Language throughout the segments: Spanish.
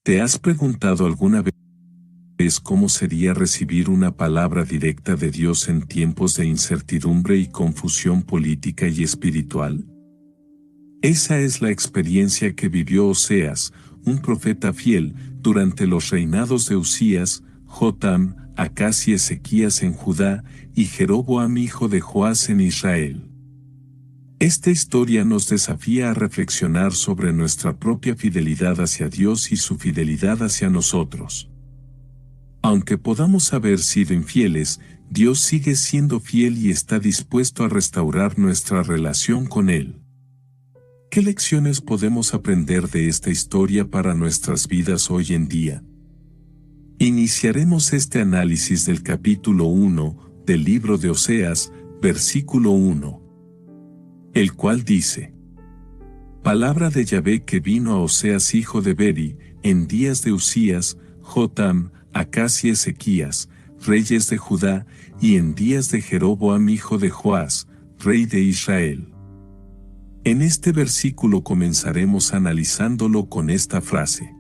¿Te has preguntado alguna vez cómo sería recibir una palabra directa de Dios en tiempos de incertidumbre y confusión política y espiritual? Esa es la experiencia que vivió Oseas, un profeta fiel, durante los reinados de Uzías, Jotam, Acaz y Ezequías en Judá, y Jeroboam hijo de Joás en Israel. Esta historia nos desafía a reflexionar sobre nuestra propia fidelidad hacia Dios y su fidelidad hacia nosotros. Aunque podamos haber sido infieles, Dios sigue siendo fiel y está dispuesto a restaurar nuestra relación con Él. ¿Qué lecciones podemos aprender de esta historia para nuestras vidas hoy en día? Iniciaremos este análisis del capítulo 1 del libro de Oseas, versículo 1. El cual dice: Palabra de Yahvé que vino a Oseas hijo de Beri, en días de Uzías, Jotam, Acaz y Ezequías, reyes de Judá, y en días de Jeroboam hijo de Joás, rey de Israel. En este versículo comenzaremos analizándolo con esta frase.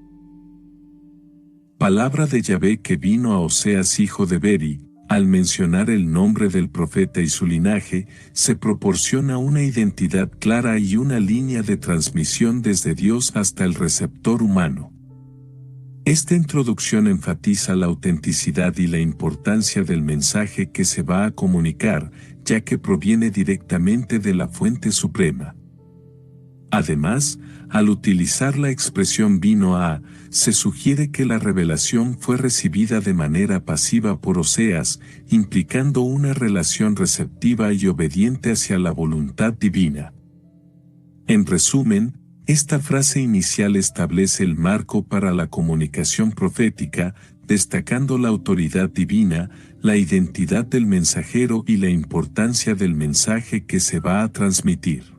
Palabra de Yahvé que vino a Oseas hijo de Beri. Al mencionar el nombre del profeta y su linaje, se proporciona una identidad clara y una línea de transmisión desde Dios hasta el receptor humano. Esta introducción enfatiza la autenticidad y la importancia del mensaje que se va a comunicar, ya que proviene directamente de la fuente suprema. Además, al utilizar la expresión vino a, se sugiere que la revelación fue recibida de manera pasiva por Oseas, implicando una relación receptiva y obediente hacia la voluntad divina. En resumen, esta frase inicial establece el marco para la comunicación profética, destacando la autoridad divina, la identidad del mensajero y la importancia del mensaje que se va a transmitir.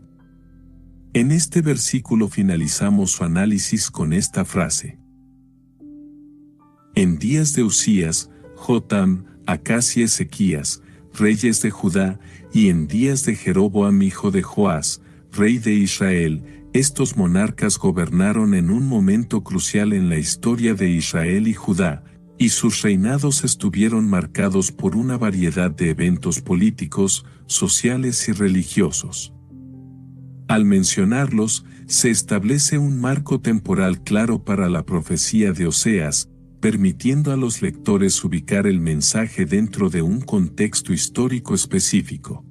En este versículo finalizamos su análisis con esta frase. En días de Uzías, Jotam, Acaz y Ezequías, reyes de Judá, y en días de Jeroboam hijo de Joás, rey de Israel, estos monarcas gobernaron en un momento crucial en la historia de Israel y Judá, y sus reinados estuvieron marcados por una variedad de eventos políticos, sociales y religiosos. Al mencionarlos, se establece un marco temporal claro para la profecía de Oseas, permitiendo a los lectores ubicar el mensaje dentro de un contexto histórico específico.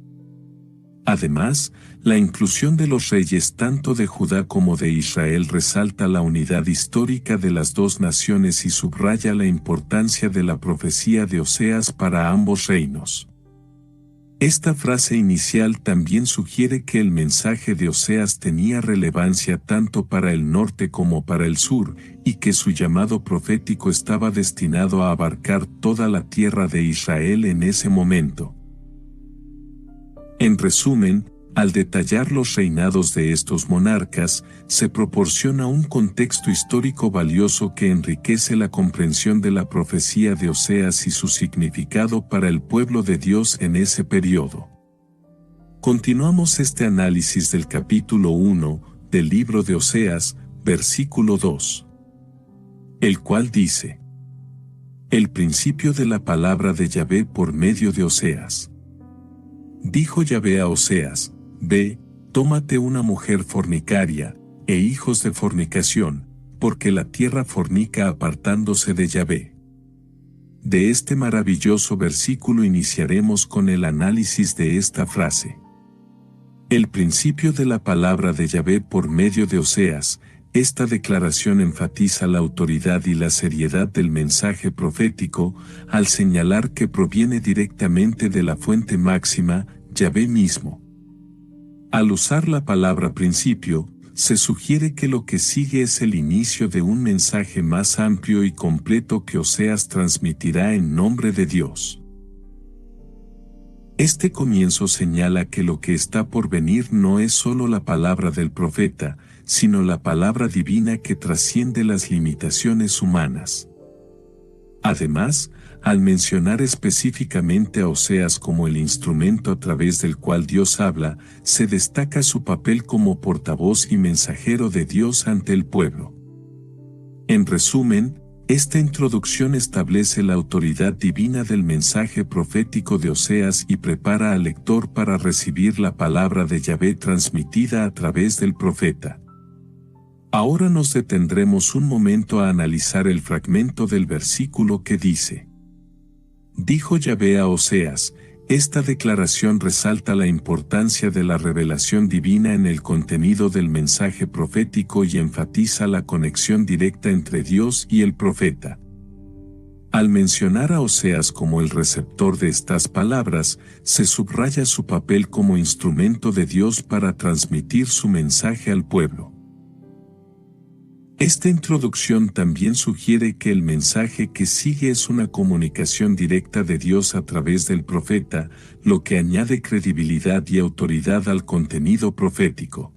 Además, la inclusión de los reyes tanto de Judá como de Israel resalta la unidad histórica de las dos naciones y subraya la importancia de la profecía de Oseas para ambos reinos. Esta frase inicial también sugiere que el mensaje de Oseas tenía relevancia tanto para el norte como para el sur, y que su llamado profético estaba destinado a abarcar toda la tierra de Israel en ese momento. En resumen, al detallar los reinados de estos monarcas, se proporciona un contexto histórico valioso que enriquece la comprensión de la profecía de Oseas y su significado para el pueblo de Dios en ese periodo. Continuamos este análisis del capítulo 1 del libro de Oseas, versículo 2. El cual dice: El principio de la palabra de Yahvé por medio de Oseas. Dijo Yahvé a Oseas: Ve, tómate una mujer fornicaria, e hijos de fornicación, porque la tierra fornica apartándose de Yahvé. De este maravilloso versículo iniciaremos con el análisis de esta frase. El principio de la palabra de Yahvé por medio de Oseas. Esta declaración enfatiza la autoridad y la seriedad del mensaje profético, al señalar que proviene directamente de la fuente máxima, Yahvé mismo. Al usar la palabra principio, se sugiere que lo que sigue es el inicio de un mensaje más amplio y completo que Oseas transmitirá en nombre de Dios. Este comienzo señala que lo que está por venir no es solo la palabra del profeta, sino la palabra divina que trasciende las limitaciones humanas. Además, al mencionar específicamente a Oseas como el instrumento a través del cual Dios habla, se destaca su papel como portavoz y mensajero de Dios ante el pueblo. En resumen, esta introducción establece la autoridad divina del mensaje profético de Oseas y prepara al lector para recibir la palabra de Yahvé transmitida a través del profeta. Ahora nos detendremos un momento a analizar el fragmento del versículo que dice: Dijo Yahvé a Oseas. Esta declaración resalta la importancia de la revelación divina en el contenido del mensaje profético y enfatiza la conexión directa entre Dios y el profeta. Al mencionar a Oseas como el receptor de estas palabras, se subraya su papel como instrumento de Dios para transmitir su mensaje al pueblo. Esta introducción también sugiere que el mensaje que sigue es una comunicación directa de Dios a través del profeta, lo que añade credibilidad y autoridad al contenido profético.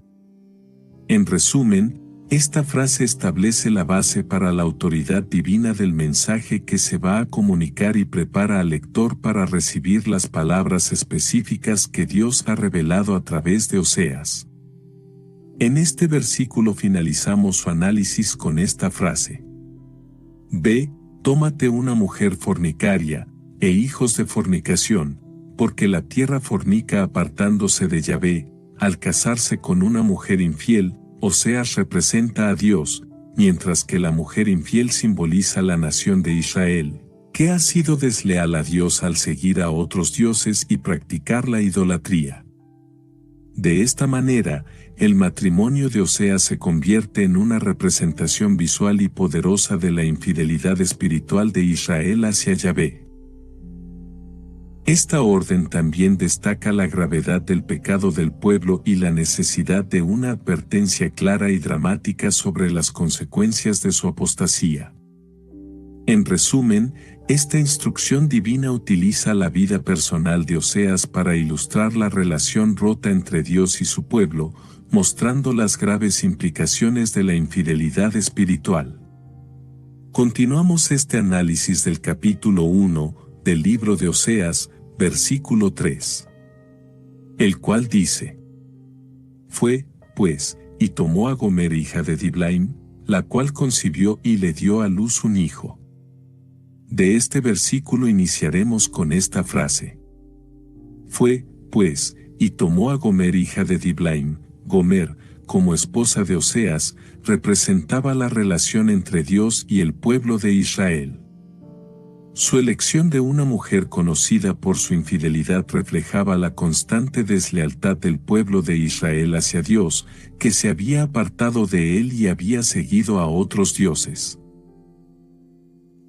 En resumen, esta frase establece la base para la autoridad divina del mensaje que se va a comunicar y prepara al lector para recibir las palabras específicas que Dios ha revelado a través de Oseas. En este versículo finalizamos su análisis con esta frase: Ve, tómate una mujer fornicaria, e hijos de fornicación, porque la tierra fornica apartándose de Yahvé, al casarse con una mujer infiel. Oseas representa a Dios, mientras que la mujer infiel simboliza la nación de Israel, que ha sido desleal a Dios al seguir a otros dioses y practicar la idolatría. De esta manera, el matrimonio de Oseas se convierte en una representación visual y poderosa de la infidelidad espiritual de Israel hacia Yahvé. Esta orden también destaca la gravedad del pecado del pueblo y la necesidad de una advertencia clara y dramática sobre las consecuencias de su apostasía. En resumen, esta instrucción divina utiliza la vida personal de Oseas para ilustrar la relación rota entre Dios y su pueblo, mostrando las graves implicaciones de la infidelidad espiritual. Continuamos este análisis del capítulo 1 del libro de Oseas, versículo 3. El cual dice: Fue, pues, y tomó a Gomer hija de Diblaim, la cual concibió y le dio a luz un hijo. De este versículo iniciaremos con esta frase. Fue, pues, y tomó a Gomer hija de Diblaim. Gomer, como esposa de Oseas, representaba la relación entre Dios y el pueblo de Israel. Su elección de una mujer conocida por su infidelidad reflejaba la constante deslealtad del pueblo de Israel hacia Dios, que se había apartado de él y había seguido a otros dioses.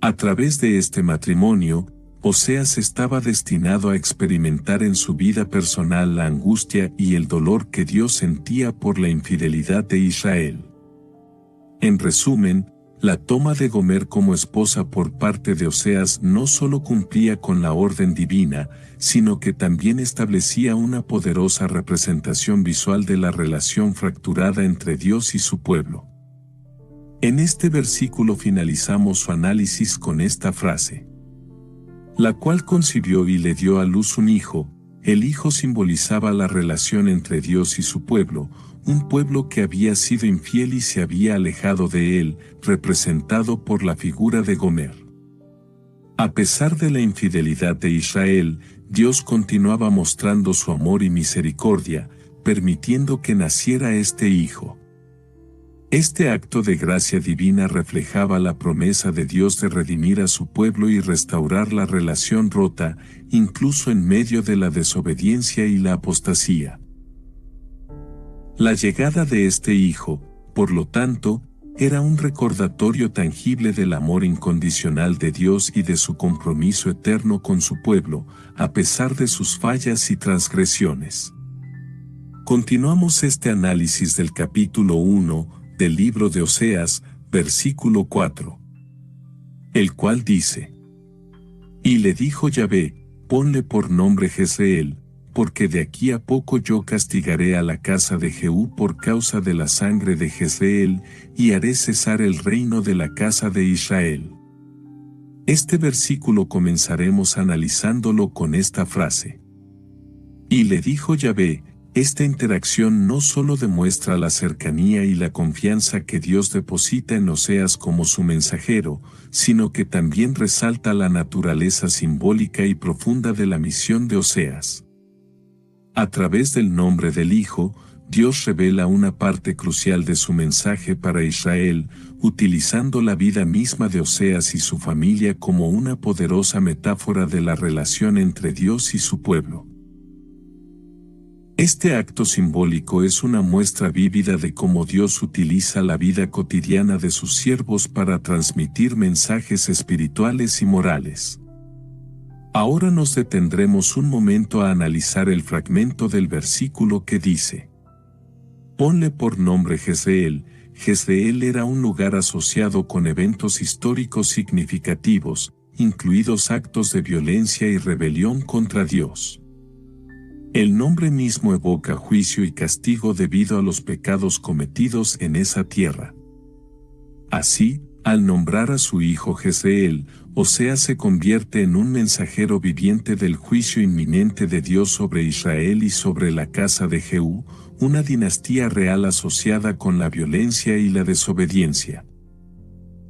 A través de este matrimonio, Oseas estaba destinado a experimentar en su vida personal la angustia y el dolor que Dios sentía por la infidelidad de Israel. En resumen, la toma de Gomer como esposa por parte de Oseas no solo cumplía con la orden divina, sino que también establecía una poderosa representación visual de la relación fracturada entre Dios y su pueblo. En este versículo finalizamos su análisis con esta frase: la cual concibió y le dio a luz un hijo. El hijo simbolizaba la relación entre Dios y su pueblo, un pueblo que había sido infiel y se había alejado de él, representado por la figura de Gomer. A pesar de la infidelidad de Israel, Dios continuaba mostrando su amor y misericordia, permitiendo que naciera este hijo. Este acto de gracia divina reflejaba la promesa de Dios de redimir a su pueblo y restaurar la relación rota, incluso en medio de la desobediencia y la apostasía. La llegada de este hijo, por lo tanto, era un recordatorio tangible del amor incondicional de Dios y de su compromiso eterno con su pueblo, a pesar de sus fallas y transgresiones. Continuamos este análisis del capítulo 1 del libro de Oseas, versículo 4. El cual dice: Y le dijo Yahvé: ponle por nombre Jezreel, porque de aquí a poco yo castigaré a la casa de Jehú por causa de la sangre de Jezreel, y haré cesar el reino de la casa de Israel. Este versículo comenzaremos analizándolo con esta frase. Y le dijo Yahvé: esta interacción no solo demuestra la cercanía y la confianza que Dios deposita en Oseas como su mensajero, sino que también resalta la naturaleza simbólica y profunda de la misión de Oseas. A través del nombre del Hijo, Dios revela una parte crucial de su mensaje para Israel, utilizando la vida misma de Oseas y su familia como una poderosa metáfora de la relación entre Dios y su pueblo. Este acto simbólico es una muestra vívida de cómo Dios utiliza la vida cotidiana de sus siervos para transmitir mensajes espirituales y morales. Ahora nos detendremos un momento a analizar el fragmento del versículo que dice: Ponle por nombre Jezreel. Jezreel era un lugar asociado con eventos históricos significativos, incluidos actos de violencia y rebelión contra Dios. El nombre mismo evoca juicio y castigo debido a los pecados cometidos en esa tierra. Así, al nombrar a su hijo Jezreel, Oseas se convierte en un mensajero viviente del juicio inminente de Dios sobre Israel y sobre la casa de Jehú, una dinastía real asociada con la violencia y la desobediencia.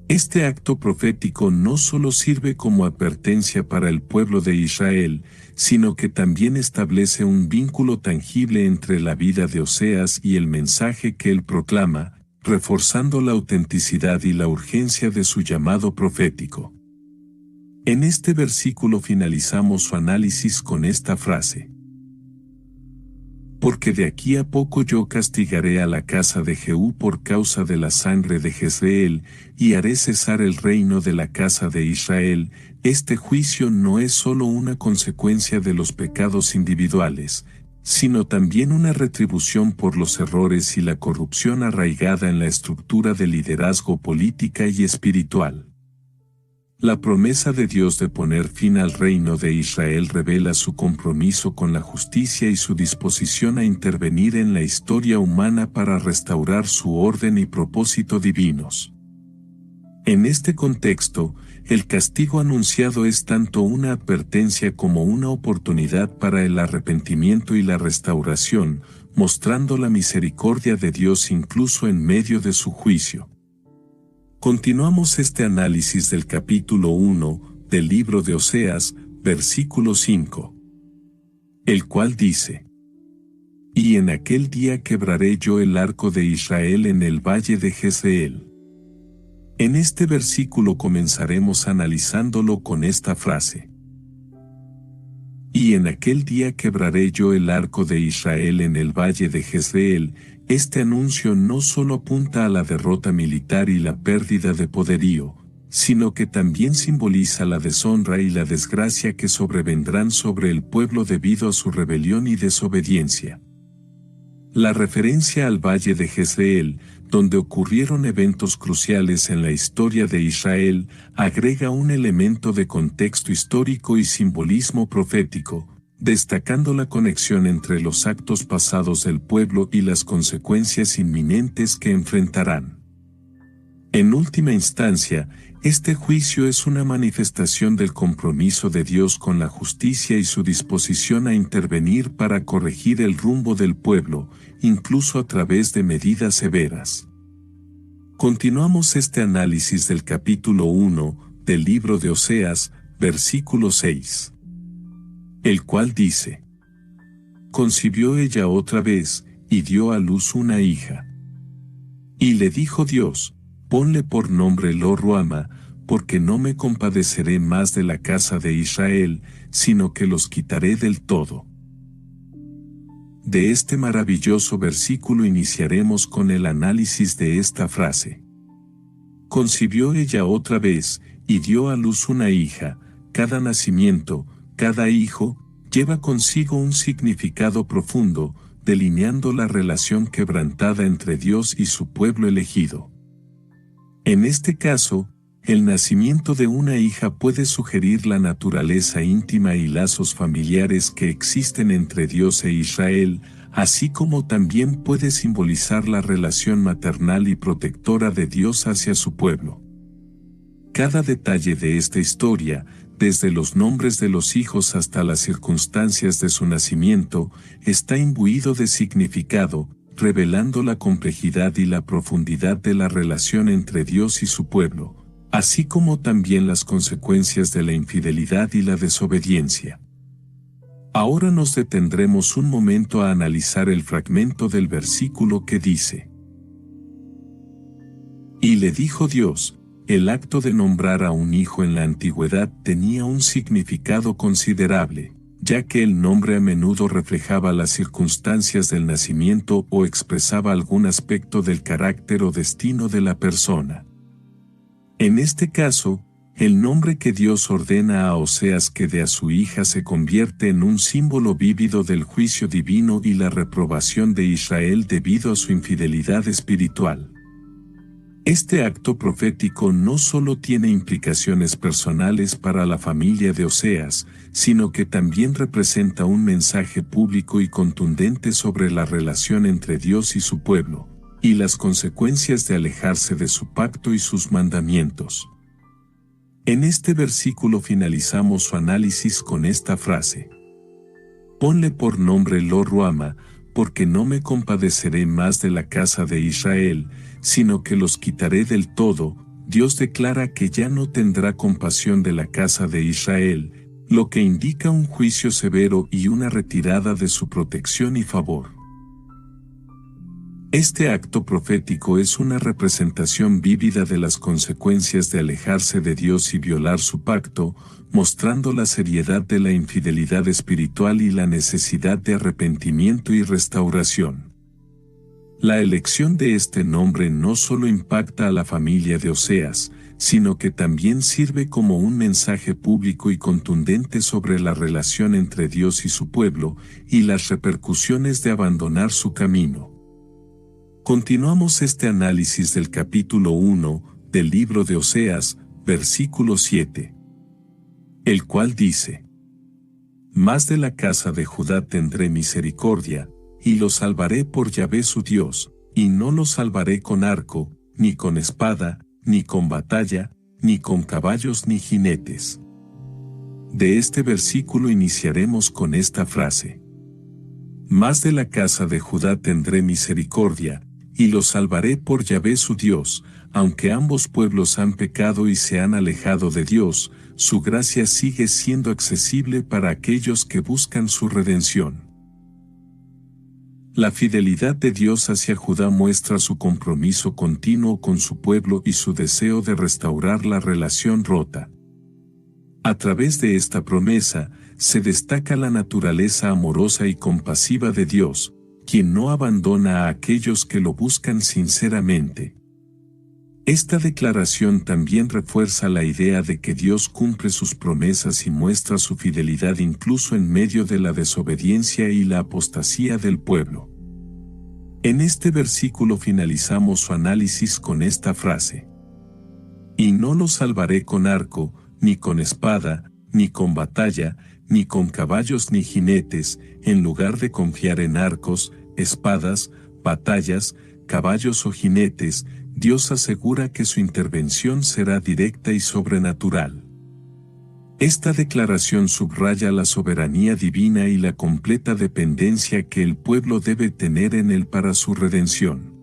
Este acto profético no solo sirve como advertencia para el pueblo de Israel, sino que también establece un vínculo tangible entre la vida de Oseas y el mensaje que él proclama, reforzando la autenticidad y la urgencia de su llamado profético. En este versículo finalizamos su análisis con esta frase: Porque de aquí a poco yo castigaré a la casa de Jehú por causa de la sangre de Jezreel, y haré cesar el reino de la casa de Israel. Este juicio no es solo una consecuencia de los pecados individuales, sino también una retribución por los errores y la corrupción arraigada en la estructura de liderazgo política y espiritual. La promesa de Dios de poner fin al reino de Israel revela su compromiso con la justicia y su disposición a intervenir en la historia humana para restaurar su orden y propósito divinos. En este contexto, el castigo anunciado es tanto una advertencia como una oportunidad para el arrepentimiento y la restauración, mostrando la misericordia de Dios incluso en medio de su juicio. Continuamos este análisis del capítulo 1 del libro de Oseas, versículo 5, el cual dice: Y en aquel día quebraré yo el arco de Israel en el valle de Jezreel. En este versículo comenzaremos analizándolo con esta frase: Y en aquel día quebraré yo el arco de Israel en el valle de Jezreel. Este anuncio no solo apunta a la derrota militar y la pérdida de poderío, sino que también simboliza la deshonra y la desgracia que sobrevendrán sobre el pueblo debido a su rebelión y desobediencia. La referencia al valle de Jezreel, donde ocurrieron eventos cruciales en la historia de Israel, agrega un elemento de contexto histórico y simbolismo profético, destacando la conexión entre los actos pasados del pueblo y las consecuencias inminentes que enfrentarán. En última instancia, este juicio es una manifestación del compromiso de Dios con la justicia y su disposición a intervenir para corregir el rumbo del pueblo, incluso a través de medidas severas. Continuamos este análisis del capítulo 1 del libro de Oseas, versículo 6. El cual dice: Concibió ella otra vez, y dio a luz una hija. Y le dijo Dios: Ponle por nombre Lo-Ruama, porque no me compadeceré más de la casa de Israel, sino que los quitaré del todo. De este maravilloso versículo iniciaremos con el análisis de esta frase. Concibió ella otra vez, y dio a luz una hija. Cada nacimiento, cada hijo, lleva consigo un significado profundo, delineando la relación quebrantada entre Dios y su pueblo elegido. En este caso, el nacimiento de una hija puede sugerir la naturaleza íntima y lazos familiares que existen entre Dios e Israel, así como también puede simbolizar la relación maternal y protectora de Dios hacia su pueblo. cada detalle de esta historia, desde los nombres de los hijos hasta las circunstancias de su nacimiento, está imbuido de significado, revelando la complejidad y la profundidad de la relación entre Dios y su pueblo, así como también las consecuencias de la infidelidad y la desobediencia. Ahora nos detendremos un momento a analizar el fragmento del versículo que dice: Y le dijo Dios. El acto de nombrar a un hijo en la antigüedad tenía un significado considerable, ya que el nombre a menudo reflejaba las circunstancias del nacimiento o expresaba algún aspecto del carácter o destino de la persona. En este caso, el nombre que Dios ordena a Oseas que dé a su hija se convierte en un símbolo vívido del juicio divino y la reprobación de Israel debido a su infidelidad espiritual. Este acto profético no solo tiene implicaciones personales para la familia de Oseas, sino que también representa un mensaje público y contundente sobre la relación entre Dios y su pueblo, y las consecuencias de alejarse de su pacto y sus mandamientos. En este versículo finalizamos su análisis con esta frase: Ponle por nombre Lo-Ruama, porque no me compadeceré más de la casa de Israel, sino que los quitaré del todo. Dios declara que ya no tendrá compasión de la casa de Israel, lo que indica un juicio severo y una retirada de su protección y favor. Este acto profético es una representación vívida de las consecuencias de alejarse de Dios y violar su pacto, mostrando la seriedad de la infidelidad espiritual y la necesidad de arrepentimiento y restauración. La elección de este nombre no solo impacta a la familia de Oseas, sino que también sirve como un mensaje público y contundente sobre la relación entre Dios y su pueblo, y las repercusiones de abandonar su camino. Continuamos este análisis del capítulo 1 del libro de Oseas, versículo 7. El cual dice: Mas de la casa de Judá tendré misericordia, y los salvaré por Yahvé su Dios, y no los salvaré con arco, ni con espada, ni con batalla, ni con caballos ni jinetes. De este versículo iniciaremos con esta frase: Mas de la casa de Judá tendré misericordia, y los salvaré por Yahvé su Dios. Aunque ambos pueblos han pecado y se han alejado de Dios, su gracia sigue siendo accesible para aquellos que buscan su redención. La fidelidad de Dios hacia Judá muestra su compromiso continuo con su pueblo y su deseo de restaurar la relación rota. A través de esta promesa, se destaca la naturaleza amorosa y compasiva de Dios, quien no abandona a aquellos que lo buscan sinceramente. Esta declaración también refuerza la idea de que Dios cumple sus promesas y muestra su fidelidad incluso en medio de la desobediencia y la apostasía del pueblo. En este versículo finalizamos su análisis con esta frase: Y no los salvaré con arco, ni con espada, ni con batalla, ni con caballos ni jinetes. En lugar de confiar en arcos, espadas, batallas, caballos o jinetes, Dios asegura que su intervención será directa y sobrenatural. Esta declaración subraya la soberanía divina y la completa dependencia que el pueblo debe tener en Él para su redención.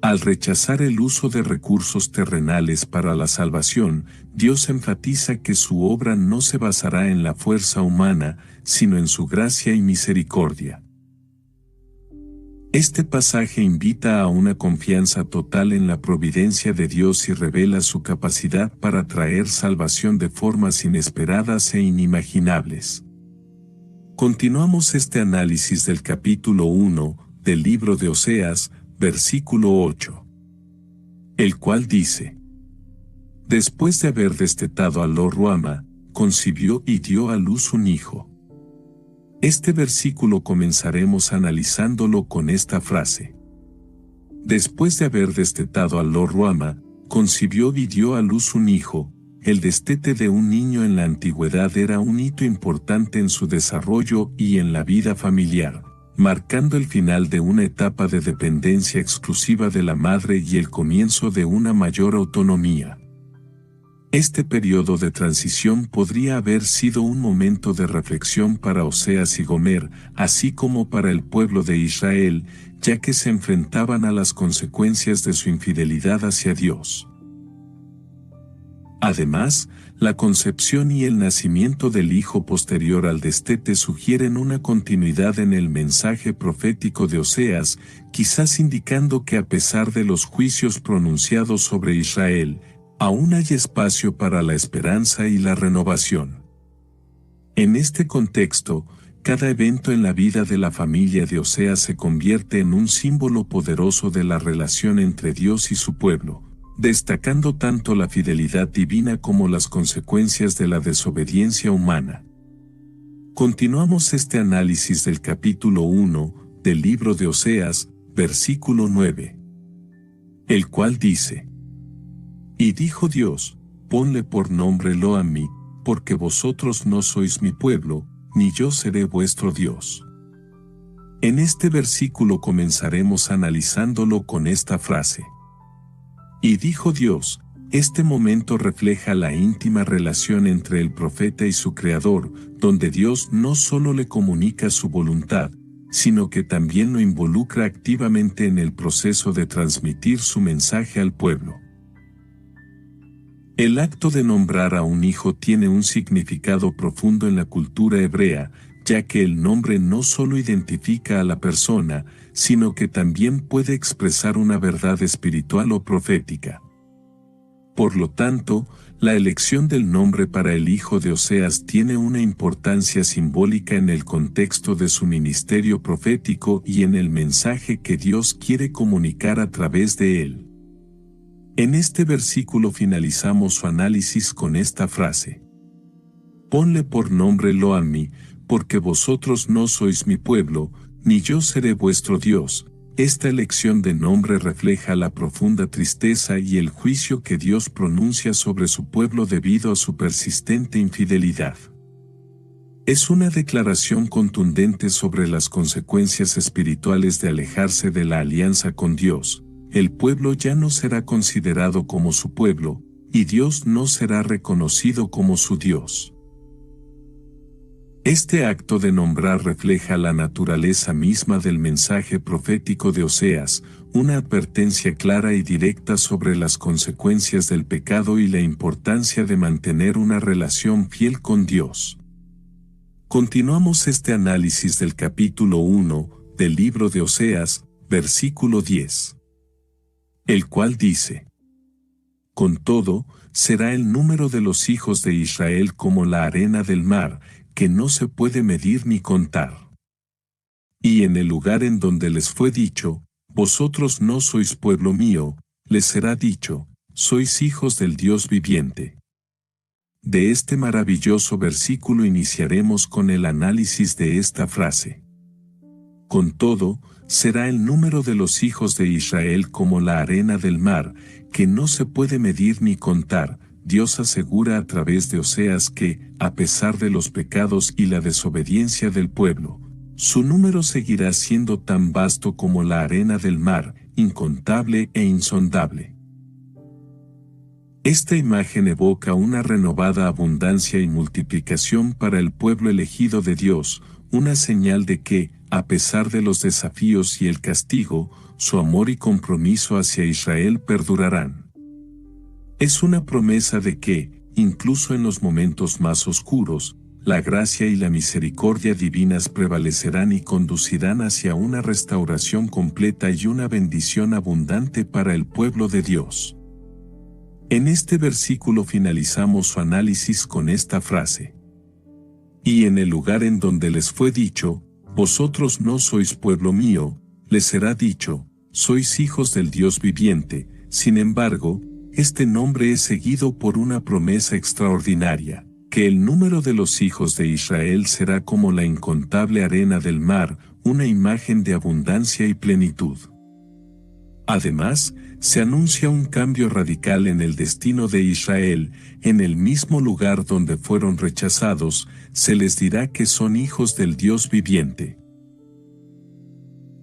Al rechazar el uso de recursos terrenales para la salvación, Dios enfatiza que su obra no se basará en la fuerza humana, sino en su gracia y misericordia. Este pasaje invita a una confianza total en la providencia de Dios y revela su capacidad para traer salvación de formas inesperadas e inimaginables. Continuamos este análisis del capítulo 1 del libro de Oseas, versículo 8. El cual dice: Después de haber destetado a Lo-Ruama, concibió y dio a luz un hijo. Este versículo comenzaremos analizándolo con esta frase: Después de haber destetado a Lo-Ruama, concibió y dio a luz un hijo. El destete de un niño en la antigüedad era un hito importante en su desarrollo y en la vida familiar, marcando el final de una etapa de dependencia exclusiva de la madre y el comienzo de una mayor autonomía. Este periodo de transición podría haber sido un momento de reflexión para Oseas y Gomer, así como para el pueblo de Israel, ya que se enfrentaban a las consecuencias de su infidelidad hacia Dios. Además, la concepción y el nacimiento del hijo posterior al destete sugieren una continuidad en el mensaje profético de Oseas, quizás indicando que a pesar de los juicios pronunciados sobre Israel, aún hay espacio para la esperanza y la renovación. En este contexto, cada evento en la vida de la familia de Oseas se convierte en un símbolo poderoso de la relación entre Dios y su pueblo, destacando tanto la fidelidad divina como las consecuencias de la desobediencia humana. Continuamos este análisis del capítulo 1 del libro de Oseas, versículo 9, el cual dice: Y dijo Dios, ponle por nombre Lo-Ammi, porque vosotros no sois mi pueblo, ni yo seré vuestro Dios. En este versículo comenzaremos analizándolo con esta frase. Y dijo Dios, este momento refleja la íntima relación entre el profeta y su creador, donde Dios no solo le comunica su voluntad, sino que también lo involucra activamente en el proceso de transmitir su mensaje al pueblo. El acto de nombrar a un hijo tiene un significado profundo en la cultura hebrea, ya que el nombre no solo identifica a la persona, sino que también puede expresar una verdad espiritual o profética. Por lo tanto, la elección del nombre para el hijo de Oseas tiene una importancia simbólica en el contexto de su ministerio profético y en el mensaje que Dios quiere comunicar a través de él. En este versículo finalizamos su análisis con esta frase. Ponle por nombre Lo-Ammi, porque vosotros no sois mi pueblo, ni yo seré vuestro Dios. Esta elección de nombre refleja la profunda tristeza y el juicio que Dios pronuncia sobre su pueblo debido a su persistente infidelidad. Es una declaración contundente sobre las consecuencias espirituales de alejarse de la alianza con Dios. El pueblo ya no será considerado como su pueblo, y Dios no será reconocido como su Dios. Este acto de nombrar refleja la naturaleza misma del mensaje profético de Oseas, una advertencia clara y directa sobre las consecuencias del pecado y la importancia de mantener una relación fiel con Dios. Continuamos este análisis del capítulo 1 del libro de Oseas, versículo 10. El cual dice: Con todo, será el número de los hijos de Israel como la arena del mar, que no se puede medir ni contar. Y en el lugar en donde les fue dicho, vosotros no sois pueblo mío, les será dicho, sois hijos del Dios viviente. De este maravilloso versículo iniciaremos con el análisis de esta frase. Con todo, será el número de los hijos de Israel como la arena del mar, que no se puede medir ni contar. Dios asegura a través de Oseas que, a pesar de los pecados y la desobediencia del pueblo, su número seguirá siendo tan vasto como la arena del mar, incontable e insondable. Esta imagen evoca una renovada abundancia y multiplicación para el pueblo elegido de Dios, una señal de que, a pesar de los desafíos y el castigo, su amor y compromiso hacia Israel perdurarán. Es una promesa de que, incluso en los momentos más oscuros, la gracia y la misericordia divinas prevalecerán y conducirán hacia una restauración completa y una bendición abundante para el pueblo de Dios. En este versículo finalizamos su análisis con esta frase. Y en el lugar en donde les fue dicho, vosotros no sois pueblo mío, les será dicho, sois hijos del Dios viviente. Sin embargo, este nombre es seguido por una promesa extraordinaria, que el número de los hijos de Israel será como la incontable arena del mar, una imagen de abundancia y plenitud. Además, se anuncia un cambio radical en el destino de Israel. En el mismo lugar donde fueron rechazados, se les dirá que son hijos del Dios viviente.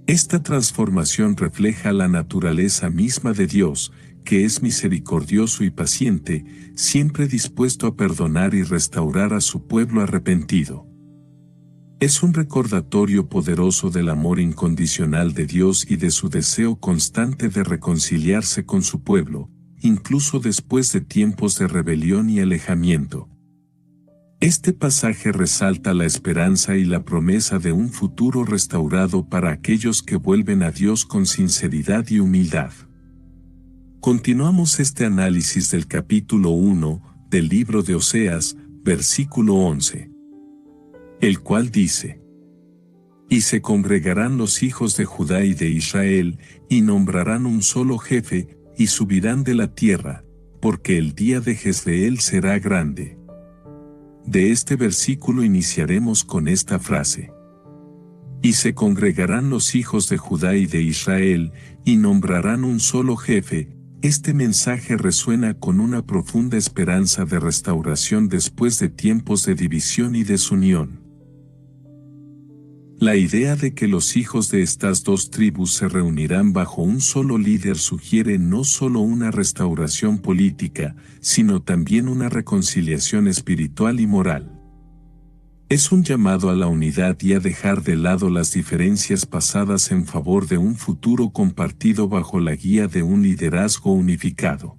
Esta transformación refleja la naturaleza misma de Dios, que es misericordioso y paciente, siempre dispuesto a perdonar y restaurar a su pueblo arrepentido. Es un recordatorio poderoso del amor incondicional de Dios y de su deseo constante de reconciliarse con su pueblo, incluso después de tiempos de rebelión y alejamiento. Este pasaje resalta la esperanza y la promesa de un futuro restaurado para aquellos que vuelven a Dios con sinceridad y humildad. Continuamos este análisis del capítulo 1 del libro de Oseas, versículo 11. El cual dice: Y se congregarán los hijos de Judá y de Israel, y nombrarán un solo jefe, y subirán de la tierra, porque el día de Jezreel será grande. De este versículo iniciaremos con esta frase: Y se congregarán los hijos de Judá y de Israel, y nombrarán un solo jefe. Este mensaje resuena con una profunda esperanza de restauración después de tiempos de división y desunión. La idea de que los hijos de estas dos tribus se reunirán bajo un solo líder sugiere no solo una restauración política, sino también una reconciliación espiritual y moral. Es un llamado a la unidad y a dejar de lado las diferencias pasadas en favor de un futuro compartido bajo la guía de un liderazgo unificado.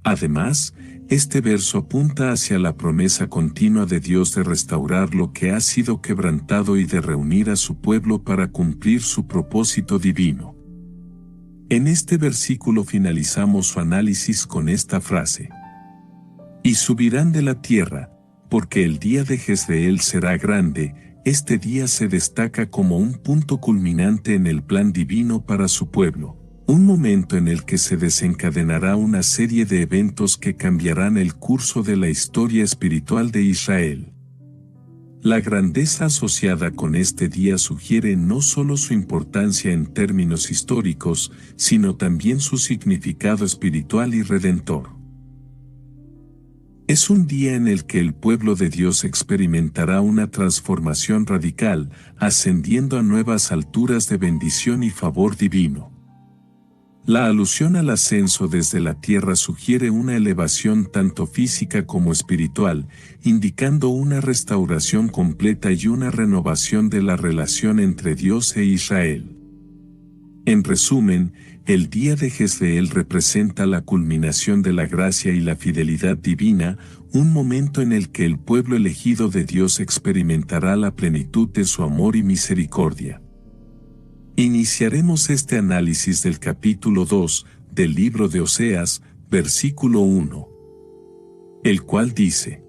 Además, este verso apunta hacia la promesa continua de Dios de restaurar lo que ha sido quebrantado y de reunir a su pueblo para cumplir su propósito divino. En este versículo finalizamos su análisis con esta frase: Y subirán de la tierra, porque el día de Jezreel será grande. Este día se destaca como un punto culminante en el plan divino para su pueblo, un momento en el que se desencadenará una serie de eventos que cambiarán el curso de la historia espiritual de Israel. La grandeza asociada con este día sugiere no solo su importancia en términos históricos, sino también su significado espiritual y redentor. Es un día en el que el pueblo de Dios experimentará una transformación radical, ascendiendo a nuevas alturas de bendición y favor divino. La alusión al ascenso desde la tierra sugiere una elevación tanto física como espiritual, indicando una restauración completa y una renovación de la relación entre Dios e Israel. En resumen, el día de Jezreel representa la culminación de la gracia y la fidelidad divina, un momento en el que el pueblo elegido de Dios experimentará la plenitud de su amor y misericordia. Iniciaremos este análisis del capítulo 2 del libro de Oseas, versículo 1. El cual dice: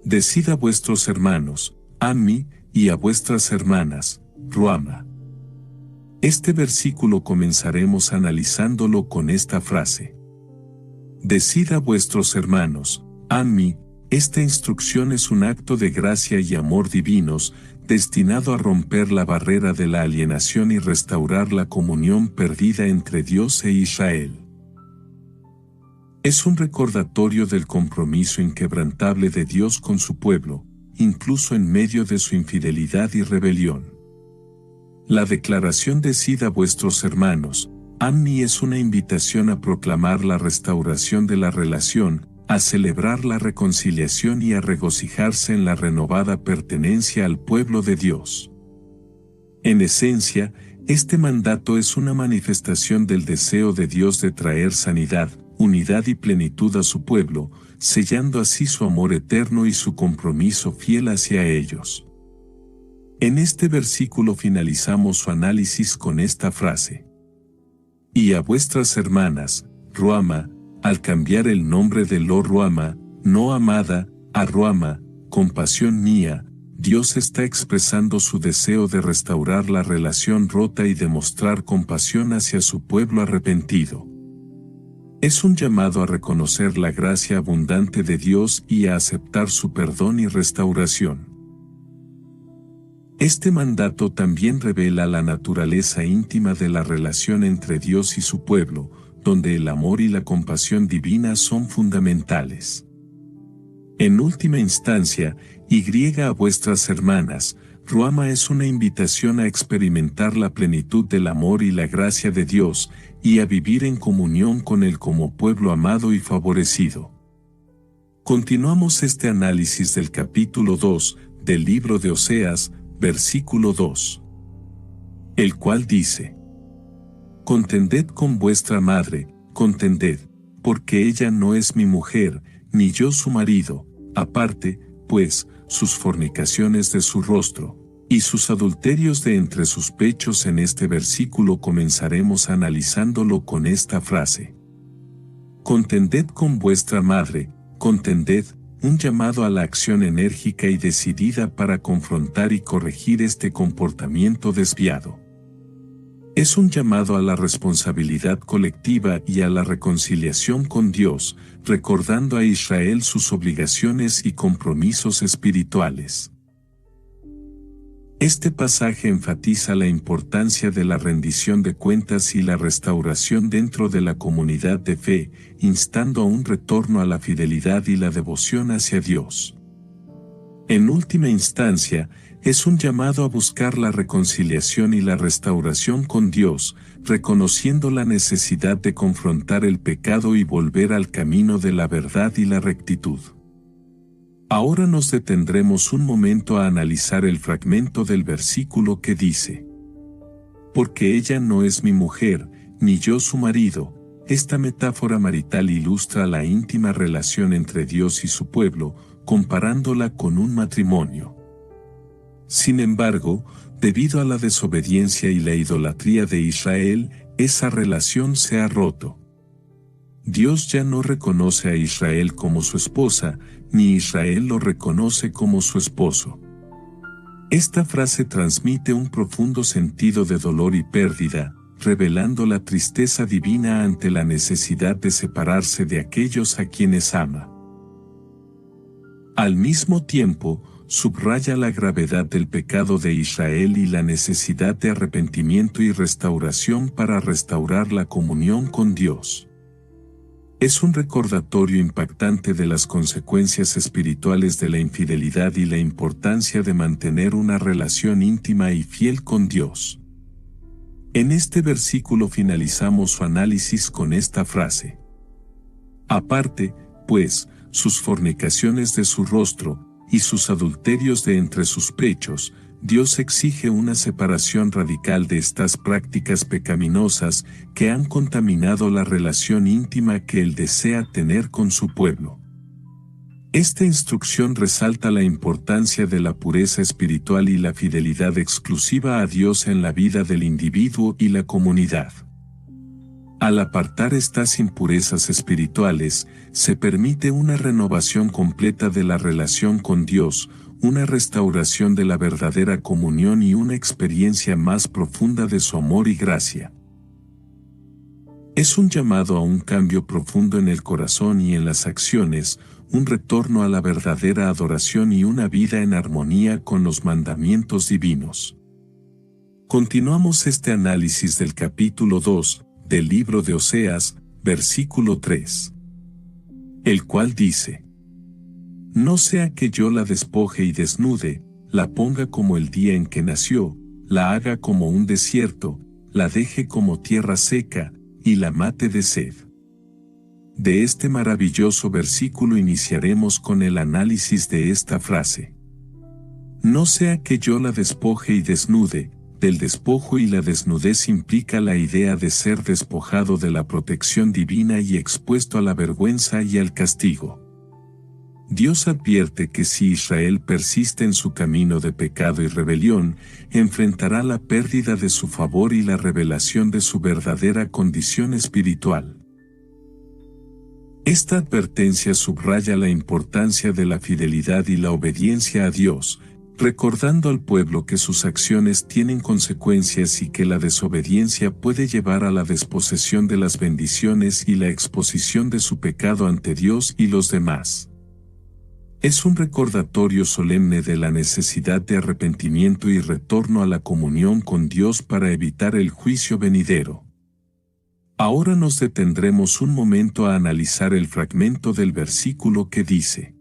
Decid a vuestros hermanos, Ammi, y a vuestras hermanas, Ruama. Este versículo comenzaremos analizándolo con esta frase: Decid a vuestros hermanos, Ammi. Esta instrucción es un acto de gracia y amor divinos, destinado a romper la barrera de la alienación y restaurar la comunión perdida entre Dios e Israel. Es un recordatorio del compromiso inquebrantable de Dios con su pueblo, incluso en medio de su infidelidad y rebelión. La declaración Decid a vuestros hermanos, Ammi, es una invitación a proclamar la restauración de la relación, a celebrar la reconciliación y a regocijarse en la renovada pertenencia al pueblo de Dios. En esencia, este mandato es una manifestación del deseo de Dios de traer sanidad, unidad y plenitud a su pueblo, sellando así su amor eterno y su compromiso fiel hacia ellos. En este versículo finalizamos su análisis con esta frase: Y a vuestras hermanas, Ruama. Al cambiar el nombre de Lo Ruama, no amada, a Ruama, compasión mía, Dios está expresando su deseo de restaurar la relación rota y demostrar compasión hacia su pueblo arrepentido. Es un llamado a reconocer la gracia abundante de Dios y a aceptar su perdón y restauración. Este mandato también revela la naturaleza íntima de la relación entre Dios y su pueblo, donde el amor y la compasión divina son fundamentales. En última instancia, y a vuestras hermanas, Ruama es una invitación a experimentar la plenitud del amor y la gracia de Dios, y a vivir en comunión con Él como pueblo amado y favorecido. Continuamos este análisis del capítulo 2 del libro de Oseas, versículo 2. El cual dice: Contended con vuestra madre, contended, porque ella no es mi mujer, ni yo su marido, aparte, pues, sus fornicaciones de su rostro, y sus adulterios de entre sus pechos. En este versículo comenzaremos analizándolo con esta frase. Contended con vuestra madre, contended, un llamado a la acción enérgica y decidida para confrontar y corregir este comportamiento desviado. Es un llamado a la responsabilidad colectiva y a la reconciliación con Dios, recordando a Israel sus obligaciones y compromisos espirituales. Este pasaje enfatiza la importancia de la rendición de cuentas y la restauración dentro de la comunidad de fe, instando a un retorno a la fidelidad y la devoción hacia Dios. En última instancia, es un llamado a buscar la reconciliación y la restauración con Dios, reconociendo la necesidad de confrontar el pecado y volver al camino de la verdad y la rectitud. Ahora nos detendremos un momento a analizar el fragmento del versículo que dice: Porque ella no es mi mujer, ni yo su marido. Esta metáfora marital ilustra la íntima relación entre Dios y su pueblo, comparándola con un matrimonio. Sin embargo, debido a la desobediencia y la idolatría de Israel, esa relación se ha roto. Dios ya no reconoce a Israel como su esposa, ni Israel lo reconoce como su esposo. Esta frase transmite un profundo sentido de dolor y pérdida, revelando la tristeza divina ante la necesidad de separarse de aquellos a quienes ama. Al mismo tiempo, subraya la gravedad del pecado de Israel y la necesidad de arrepentimiento y restauración para restaurar la comunión con Dios. Es un recordatorio impactante de las consecuencias espirituales de la infidelidad y la importancia de mantener una relación íntima y fiel con Dios. En este versículo finalizamos su análisis con esta frase: Aparte, pues, sus fornicaciones de su rostro, y sus adulterios de entre sus pechos, Dios exige una separación radical de estas prácticas pecaminosas que han contaminado la relación íntima que Él desea tener con su pueblo. Esta instrucción resalta la importancia de la pureza espiritual y la fidelidad exclusiva a Dios en la vida del individuo y la comunidad. Al apartar estas impurezas espirituales, se permite una renovación completa de la relación con Dios, una restauración de la verdadera comunión y una experiencia más profunda de su amor y gracia. Es un llamado a un cambio profundo en el corazón y en las acciones, un retorno a la verdadera adoración y una vida en armonía con los mandamientos divinos. Continuamos este análisis del capítulo 2 del libro de Oseas, versículo 3. El cual dice: No sea que yo la despoje y desnude, la ponga como el día en que nació, la haga como un desierto, la deje como tierra seca, y la mate de sed. De este maravilloso versículo iniciaremos con el análisis de esta frase. No sea que yo la despoje y desnude. Del despojo y la desnudez implica la idea de ser despojado de la protección divina y expuesto a la vergüenza y al castigo. Dios advierte que si Israel persiste en su camino de pecado y rebelión, enfrentará la pérdida de su favor y la revelación de su verdadera condición espiritual. Esta advertencia subraya la importancia de la fidelidad y la obediencia a Dios, recordando al pueblo que sus acciones tienen consecuencias y que la desobediencia puede llevar a la desposesión de las bendiciones y la exposición de su pecado ante Dios y los demás. Es un recordatorio solemne de la necesidad de arrepentimiento y retorno a la comunión con Dios para evitar el juicio venidero. Ahora nos detendremos un momento a analizar el fragmento del versículo que dice: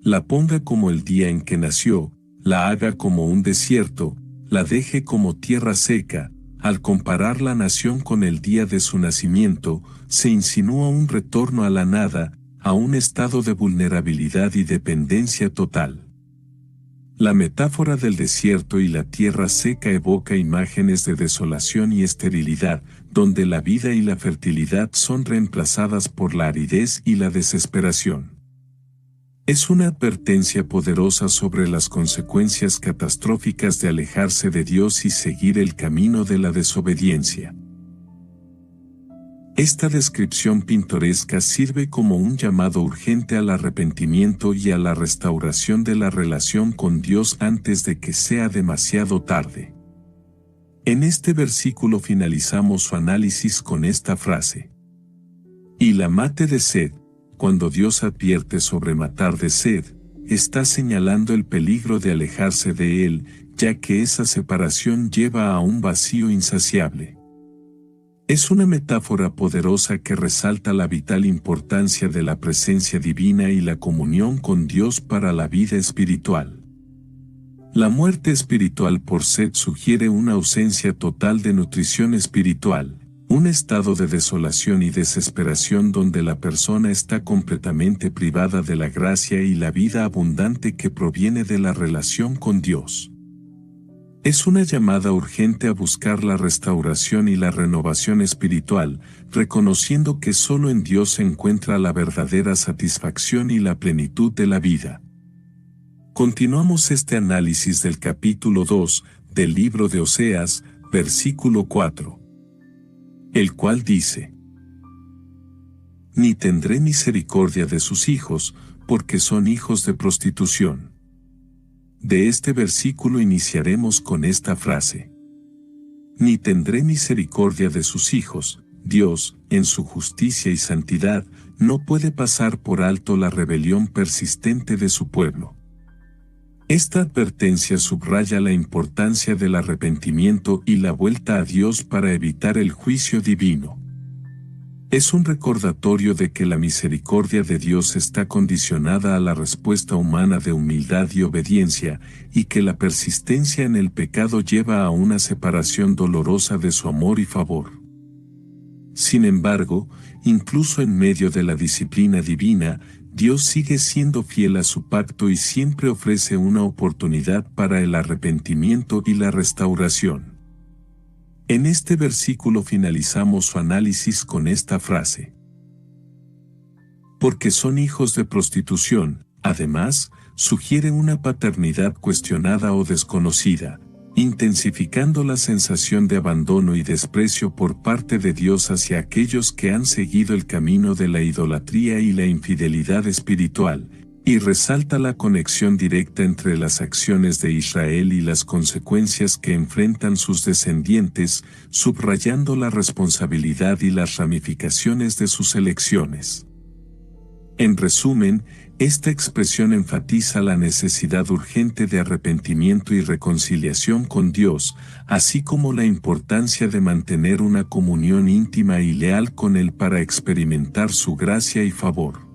La ponga como el día en que nació, la haga como un desierto, la deje como tierra seca. Al comparar la nación con el día de su nacimiento, se insinúa un retorno a la nada, a un estado de vulnerabilidad y dependencia total. La metáfora del desierto y la tierra seca evoca imágenes de desolación y esterilidad, donde la vida y la fertilidad son reemplazadas por la aridez y la desesperación. Es una advertencia poderosa sobre las consecuencias catastróficas de alejarse de Dios y seguir el camino de la desobediencia. Esta descripción pintoresca sirve como un llamado urgente al arrepentimiento y a la restauración de la relación con Dios antes de que sea demasiado tarde. En este versículo finalizamos su análisis con esta frase: y la mate de sed. Cuando Dios advierte sobre matar de sed, está señalando el peligro de alejarse de Él, ya que esa separación lleva a un vacío insaciable. Es una metáfora poderosa que resalta la vital importancia de la presencia divina y la comunión con Dios para la vida espiritual. La muerte espiritual por sed sugiere una ausencia total de nutrición espiritual, un estado de desolación y desesperación donde la persona está completamente privada de la gracia y la vida abundante que proviene de la relación con Dios. Es una llamada urgente a buscar la restauración y la renovación espiritual, reconociendo que solo en Dios se encuentra la verdadera satisfacción y la plenitud de la vida. Continuamos este análisis del capítulo 2 del libro de Oseas, versículo 4. El cual dice: ni tendré misericordia de sus hijos, porque son hijos de prostitución. De este versículo iniciaremos con esta frase: ni tendré misericordia de sus hijos. Dios, en su justicia y santidad, no puede pasar por alto la rebelión persistente de su pueblo. Esta advertencia subraya la importancia del arrepentimiento y la vuelta a Dios para evitar el juicio divino. Es un recordatorio de que la misericordia de Dios está condicionada a la respuesta humana de humildad y obediencia, y que la persistencia en el pecado lleva a una separación dolorosa de su amor y favor. Sin embargo, incluso en medio de la disciplina divina, Dios sigue siendo fiel a su pacto y siempre ofrece una oportunidad para el arrepentimiento y la restauración. En este versículo finalizamos su análisis con esta frase: porque son hijos de prostitución. Además, sugiere una paternidad cuestionada o desconocida, intensificando la sensación de abandono y desprecio por parte de Dios hacia aquellos que han seguido el camino de la idolatría y la infidelidad espiritual, y resalta la conexión directa entre las acciones de Israel y las consecuencias que enfrentan sus descendientes, subrayando la responsabilidad y las ramificaciones de sus elecciones. En resumen, esta expresión enfatiza la necesidad urgente de arrepentimiento y reconciliación con Dios, así como la importancia de mantener una comunión íntima y leal con Él para experimentar su gracia y favor.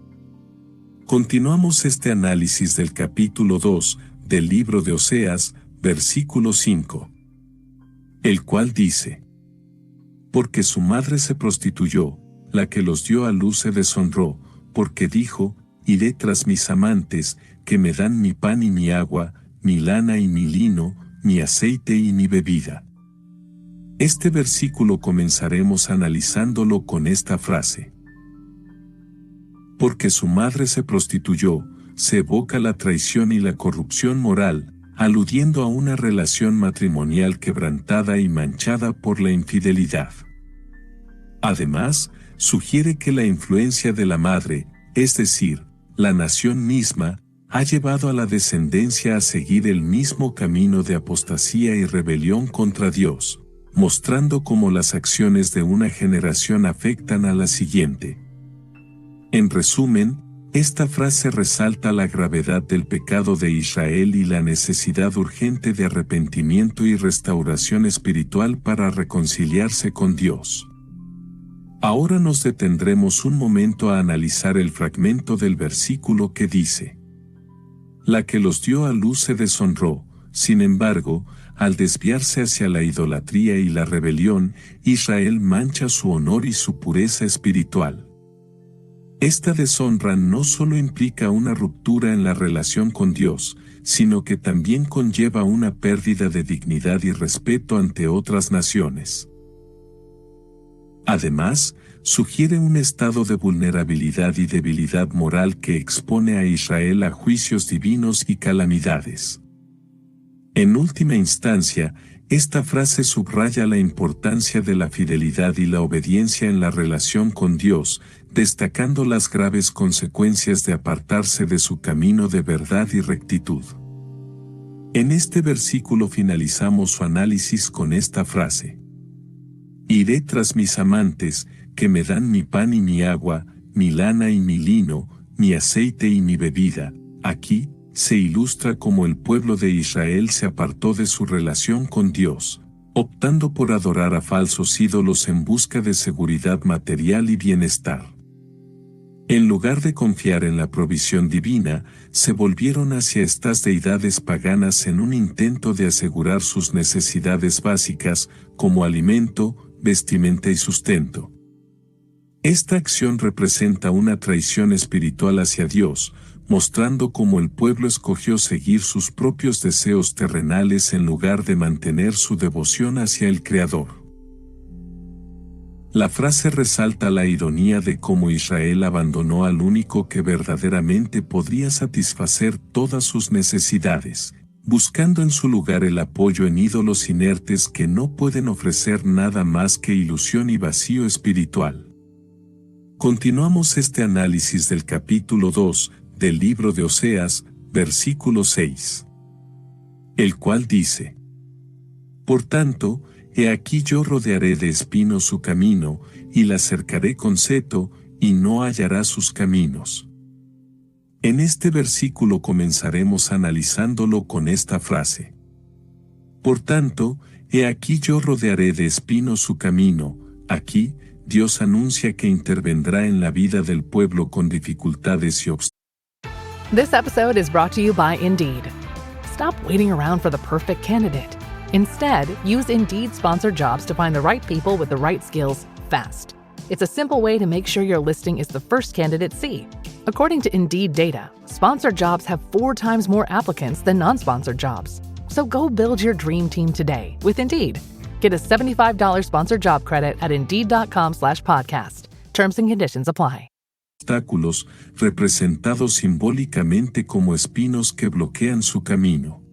Continuamos este análisis del capítulo 2 del libro de Oseas, versículo 5. El cual dice: porque su madre se prostituyó, la que los dio a luz se deshonró, porque dijo: iré tras mis amantes, que me dan mi pan y mi agua, mi lana y mi lino, mi aceite y mi bebida. Este versículo comenzaremos analizándolo con esta frase: porque su madre se prostituyó, se evoca la traición y la corrupción moral, aludiendo a una relación matrimonial quebrantada y manchada por la infidelidad. Además, sugiere que la influencia de la madre, es decir, la nación misma, ha llevado a la descendencia a seguir el mismo camino de apostasía y rebelión contra Dios, mostrando cómo las acciones de una generación afectan a la siguiente. En resumen, esta frase resalta la gravedad del pecado de Israel y la necesidad urgente de arrepentimiento y restauración espiritual para reconciliarse con Dios. Ahora nos detendremos un momento a analizar el fragmento del versículo que dice: La que los dio a luz se deshonró, sin embargo, al desviarse hacia la idolatría y la rebelión, Israel mancha su honor y su pureza espiritual. Esta deshonra no solo implica una ruptura en la relación con Dios, sino que también conlleva una pérdida de dignidad y respeto ante otras naciones. Además, sugiere un estado de vulnerabilidad y debilidad moral que expone a Israel a juicios divinos y calamidades. En última instancia, esta frase subraya la importancia de la fidelidad y la obediencia en la relación con Dios, destacando las graves consecuencias de apartarse de su camino de verdad y rectitud. En este versículo finalizamos su análisis con esta frase: Iré tras mis amantes, que me dan mi pan y mi agua, mi lana y mi lino, mi aceite y mi bebida. Aquí se ilustra cómo el pueblo de Israel se apartó de su relación con Dios, optando por adorar a falsos ídolos en busca de seguridad material y bienestar. En lugar de confiar en la provisión divina, se volvieron hacia estas deidades paganas en un intento de asegurar sus necesidades básicas, como alimento, vestimenta y sustento. Esta acción representa una traición espiritual hacia Dios, mostrando cómo el pueblo escogió seguir sus propios deseos terrenales en lugar de mantener su devoción hacia el Creador. La frase resalta la ironía de cómo Israel abandonó al único que verdaderamente podría satisfacer todas sus necesidades, buscando en su lugar el apoyo en ídolos inertes que no pueden ofrecer nada más que ilusión y vacío espiritual. Continuamos este análisis del capítulo 2 del libro de Oseas, versículo 6. El cual dice: Por tanto, he aquí yo rodearé de espinos su camino, y la cercaré con seto, y no hallará sus caminos. En este versículo comenzaremos analizándolo con esta frase. Por tanto, he aquí yo rodearé de espinos su camino. Aquí, Dios anuncia que intervendrá en la vida del pueblo con dificultades y obstáculos. This episode is brought to you by Indeed. Stop waiting around for the perfect candidate. Instead, use Indeed sponsored jobs to find the right people with the right skills fast. It's a simple way to make sure your listing is the first candidates see. According to Indeed data, sponsored jobs have 4 times more applicants than non-sponsored jobs. So go build your dream team today with Indeed. Get a $75 sponsored job credit at Indeed.com/podcast. Terms and conditions apply. Obstáculos, representados simbólicamente como espinos que bloquean su camino.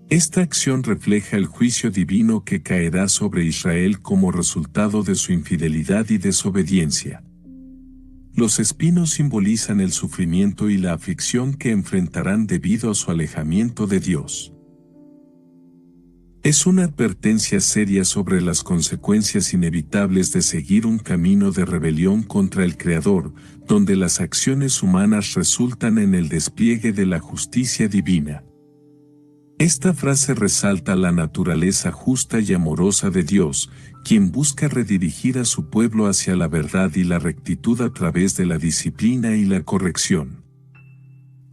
Esta acción refleja el juicio divino que caerá sobre Israel como resultado de su infidelidad y desobediencia. Los espinos simbolizan el sufrimiento y la aflicción que enfrentarán debido a su alejamiento de Dios. Es una advertencia seria sobre las consecuencias inevitables de seguir un camino de rebelión contra el Creador, donde las acciones humanas resultan en el despliegue de la justicia divina. Esta frase resalta la naturaleza justa y amorosa de Dios, quien busca redirigir a su pueblo hacia la verdad y la rectitud a través de la disciplina y la corrección.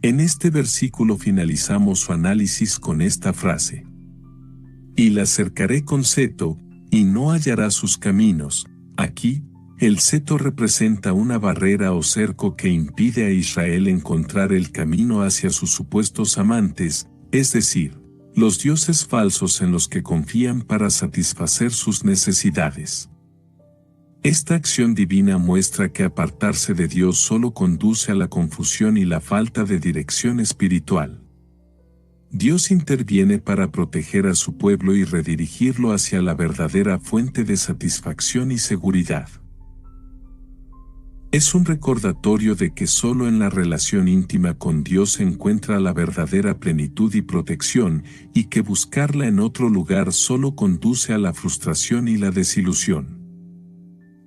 En este versículo finalizamos su análisis con esta frase: Y la cercaré con seto, y no hallará sus caminos. Aquí, el seto representa una barrera o cerco que impide a Israel encontrar el camino hacia sus supuestos amantes, es decir, los dioses falsos en los que confían para satisfacer sus necesidades. Esta acción divina muestra que apartarse de Dios solo conduce a la confusión y la falta de dirección espiritual. Dios interviene para proteger a su pueblo y redirigirlo hacia la verdadera fuente de satisfacción y seguridad. Es un recordatorio de que solo en la relación íntima con Dios se encuentra la verdadera plenitud y protección, y que buscarla en otro lugar solo conduce a la frustración y la desilusión.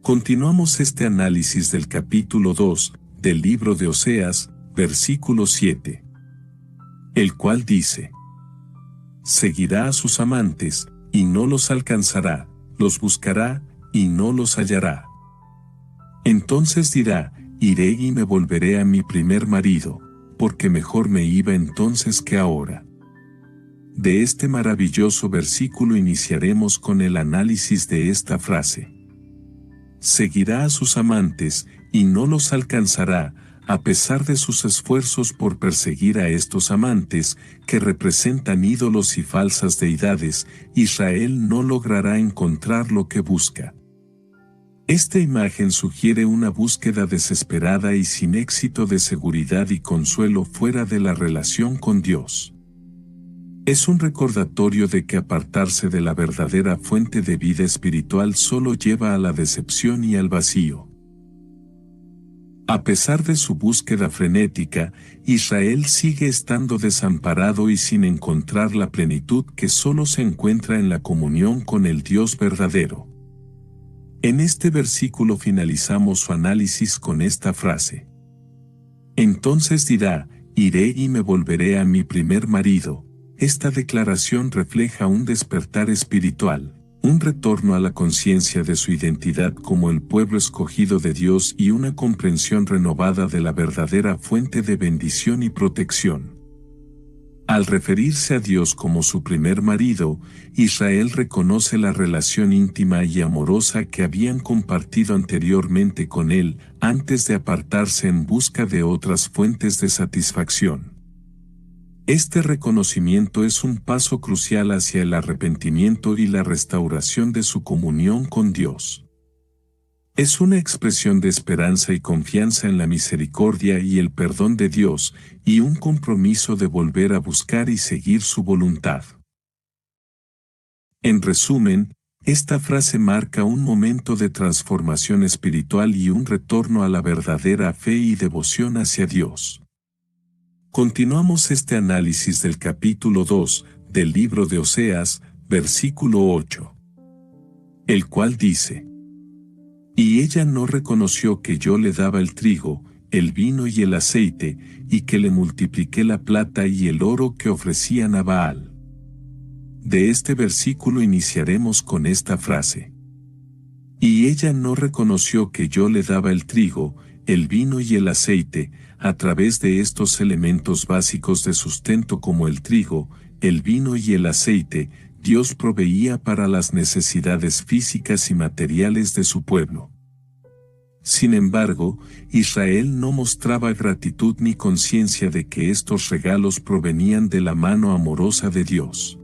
Continuamos este análisis del capítulo 2 del libro de Oseas, versículo 7. El cual dice: Seguirá a sus amantes, y no los alcanzará, los buscará, y no los hallará. Entonces dirá: Iré y me volveré a mi primer marido, porque mejor me iba entonces que ahora. De este maravilloso versículo iniciaremos con el análisis de esta frase. Seguirá a sus amantes, y no los alcanzará, a pesar de sus esfuerzos por perseguir a estos amantes, que representan ídolos y falsas deidades. Israel no logrará encontrar lo que busca. Esta imagen sugiere una búsqueda desesperada y sin éxito de seguridad y consuelo fuera de la relación con Dios. Es un recordatorio de que apartarse de la verdadera fuente de vida espiritual solo lleva a la decepción y al vacío. A pesar de su búsqueda frenética, Israel sigue estando desamparado y sin encontrar la plenitud que solo se encuentra en la comunión con el Dios verdadero. En este versículo finalizamos su análisis con esta frase. Entonces dirá, iré y me volveré a mi primer marido. Esta declaración refleja un despertar espiritual, un retorno a la conciencia de su identidad como el pueblo escogido de Dios y una comprensión renovada de la verdadera fuente de bendición y protección. Al referirse a Dios como su primer marido, Israel reconoce la relación íntima y amorosa que habían compartido anteriormente con él, antes de apartarse en busca de otras fuentes de satisfacción. Este reconocimiento es un paso crucial hacia el arrepentimiento y la restauración de su comunión con Dios. Es una expresión de esperanza y confianza en la misericordia y el perdón de Dios, y un compromiso de volver a buscar y seguir su voluntad. En resumen, esta frase marca un momento de transformación espiritual y un retorno a la verdadera fe y devoción hacia Dios. Continuamos este análisis del capítulo 2 del libro de Oseas, versículo 8. El cual dice: Y ella no reconoció que yo le daba el trigo, el vino y el aceite, y que le multipliqué la plata y el oro que ofrecían a Baal. De este versículo iniciaremos con esta frase. Y ella no reconoció que yo le daba el trigo, el vino y el aceite. A través de estos elementos básicos de sustento como el trigo, el vino y el aceite, Dios proveía para las necesidades físicas y materiales de su pueblo. Sin embargo, Israel no mostraba gratitud ni conciencia de que estos regalos provenían de la mano amorosa de Dios.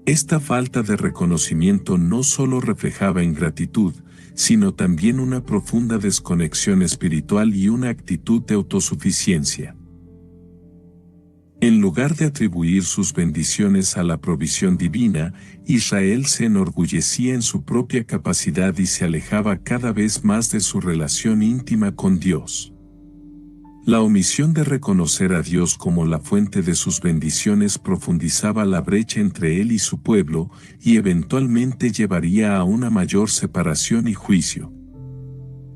Esta falta de reconocimiento no solo reflejaba ingratitud, sino también una profunda desconexión espiritual y una actitud de autosuficiencia. En lugar de atribuir sus bendiciones a la provisión divina, Israel se enorgullecía en su propia capacidad y se alejaba cada vez más de su relación íntima con Dios. La omisión de reconocer a Dios como la fuente de sus bendiciones profundizaba la brecha entre él y su pueblo, y eventualmente llevaría a una mayor separación y juicio.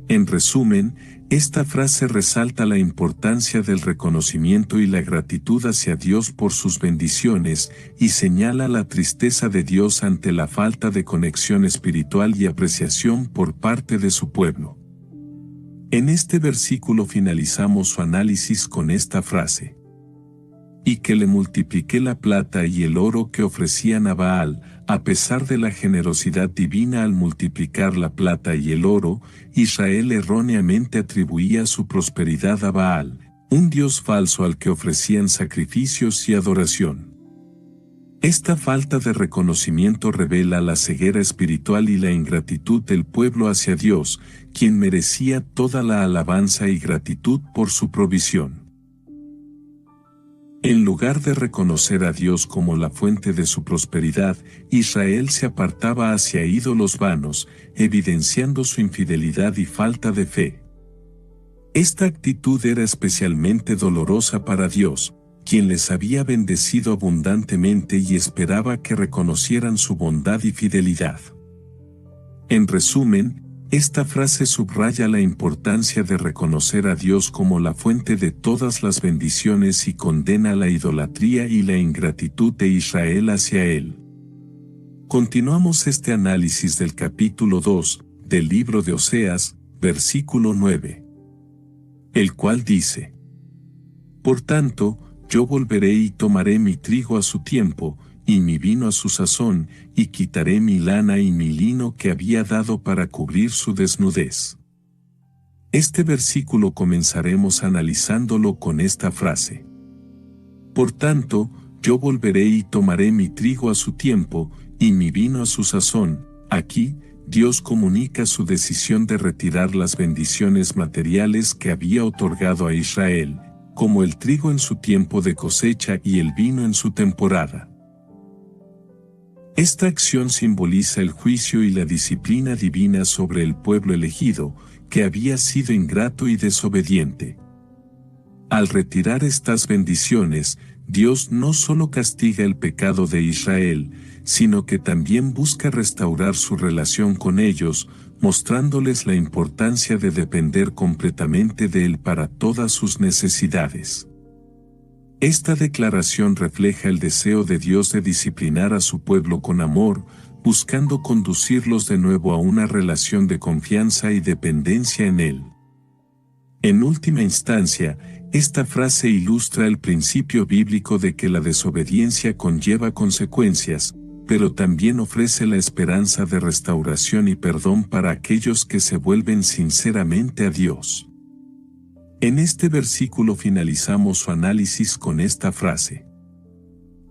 En resumen, esta frase resalta la importancia del reconocimiento y la gratitud hacia Dios por sus bendiciones, y señala la tristeza de Dios ante la falta de conexión espiritual y apreciación por parte de su pueblo. En este versículo finalizamos su análisis con esta frase. Y que le multipliqué la plata y el oro que ofrecían a Baal. A pesar de la generosidad divina al multiplicar la plata y el oro, Israel erróneamente atribuía su prosperidad a Baal, un dios falso al que ofrecían sacrificios y adoración. Esta falta de reconocimiento revela la ceguera espiritual y la ingratitud del pueblo hacia Dios, quien merecía toda la alabanza y gratitud por su provisión. En lugar de reconocer a Dios como la fuente de su prosperidad, Israel se apartaba hacia ídolos vanos, evidenciando su infidelidad y falta de fe. Esta actitud era especialmente dolorosa para Dios, quien les había bendecido abundantemente y esperaba que reconocieran su bondad y fidelidad. En resumen, esta frase subraya la importancia de reconocer a Dios como la fuente de todas las bendiciones y condena la idolatría y la ingratitud de Israel hacia él. Continuamos este análisis del capítulo 2 del libro de Oseas, versículo 9. El cual dice: Por tanto, yo volveré y tomaré mi trigo a su tiempo, y mi vino a su sazón, y quitaré mi lana y mi lino que había dado para cubrir su desnudez. Este versículo comenzaremos analizándolo con esta frase. Por tanto, yo volveré y tomaré mi trigo a su tiempo, y mi vino a su sazón. Aquí, Dios comunica su decisión de retirar las bendiciones materiales que había otorgado a Israel, como el trigo en su tiempo de cosecha y el vino en su temporada. Esta acción simboliza el juicio y la disciplina divina sobre el pueblo elegido, que había sido ingrato y desobediente. Al retirar estas bendiciones, Dios no solo castiga el pecado de Israel, sino que también busca restaurar su relación con ellos, mostrándoles la importancia de depender completamente de Él para todas sus necesidades. Esta declaración refleja el deseo de Dios de disciplinar a su pueblo con amor, buscando conducirlos de nuevo a una relación de confianza y dependencia en Él. En última instancia, esta frase ilustra el principio bíblico de que la desobediencia conlleva consecuencias, pero también ofrece la esperanza de restauración y perdón para aquellos que se vuelven sinceramente a Dios. En este versículo finalizamos su análisis con esta frase.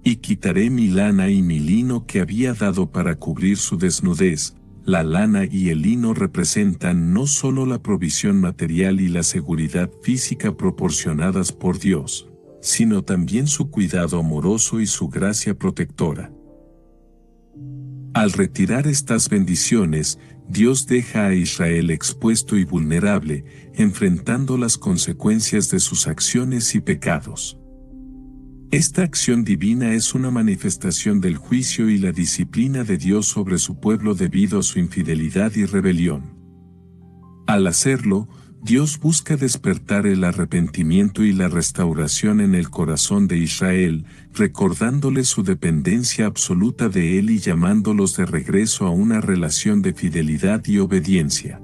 Y quitaré mi lana y mi lino que había dado para cubrir su desnudez. La lana y el lino representan no solo la provisión material y la seguridad física proporcionadas por Dios, sino también su cuidado amoroso y su gracia protectora. Al retirar estas bendiciones, Dios deja a Israel expuesto y vulnerable, enfrentando las consecuencias de sus acciones y pecados. Esta acción divina es una manifestación del juicio y la disciplina de Dios sobre su pueblo debido a su infidelidad y rebelión. Al hacerlo, Dios busca despertar el arrepentimiento y la restauración en el corazón de Israel, recordándole su dependencia absoluta de Él y llamándolos de regreso a una relación de fidelidad y obediencia.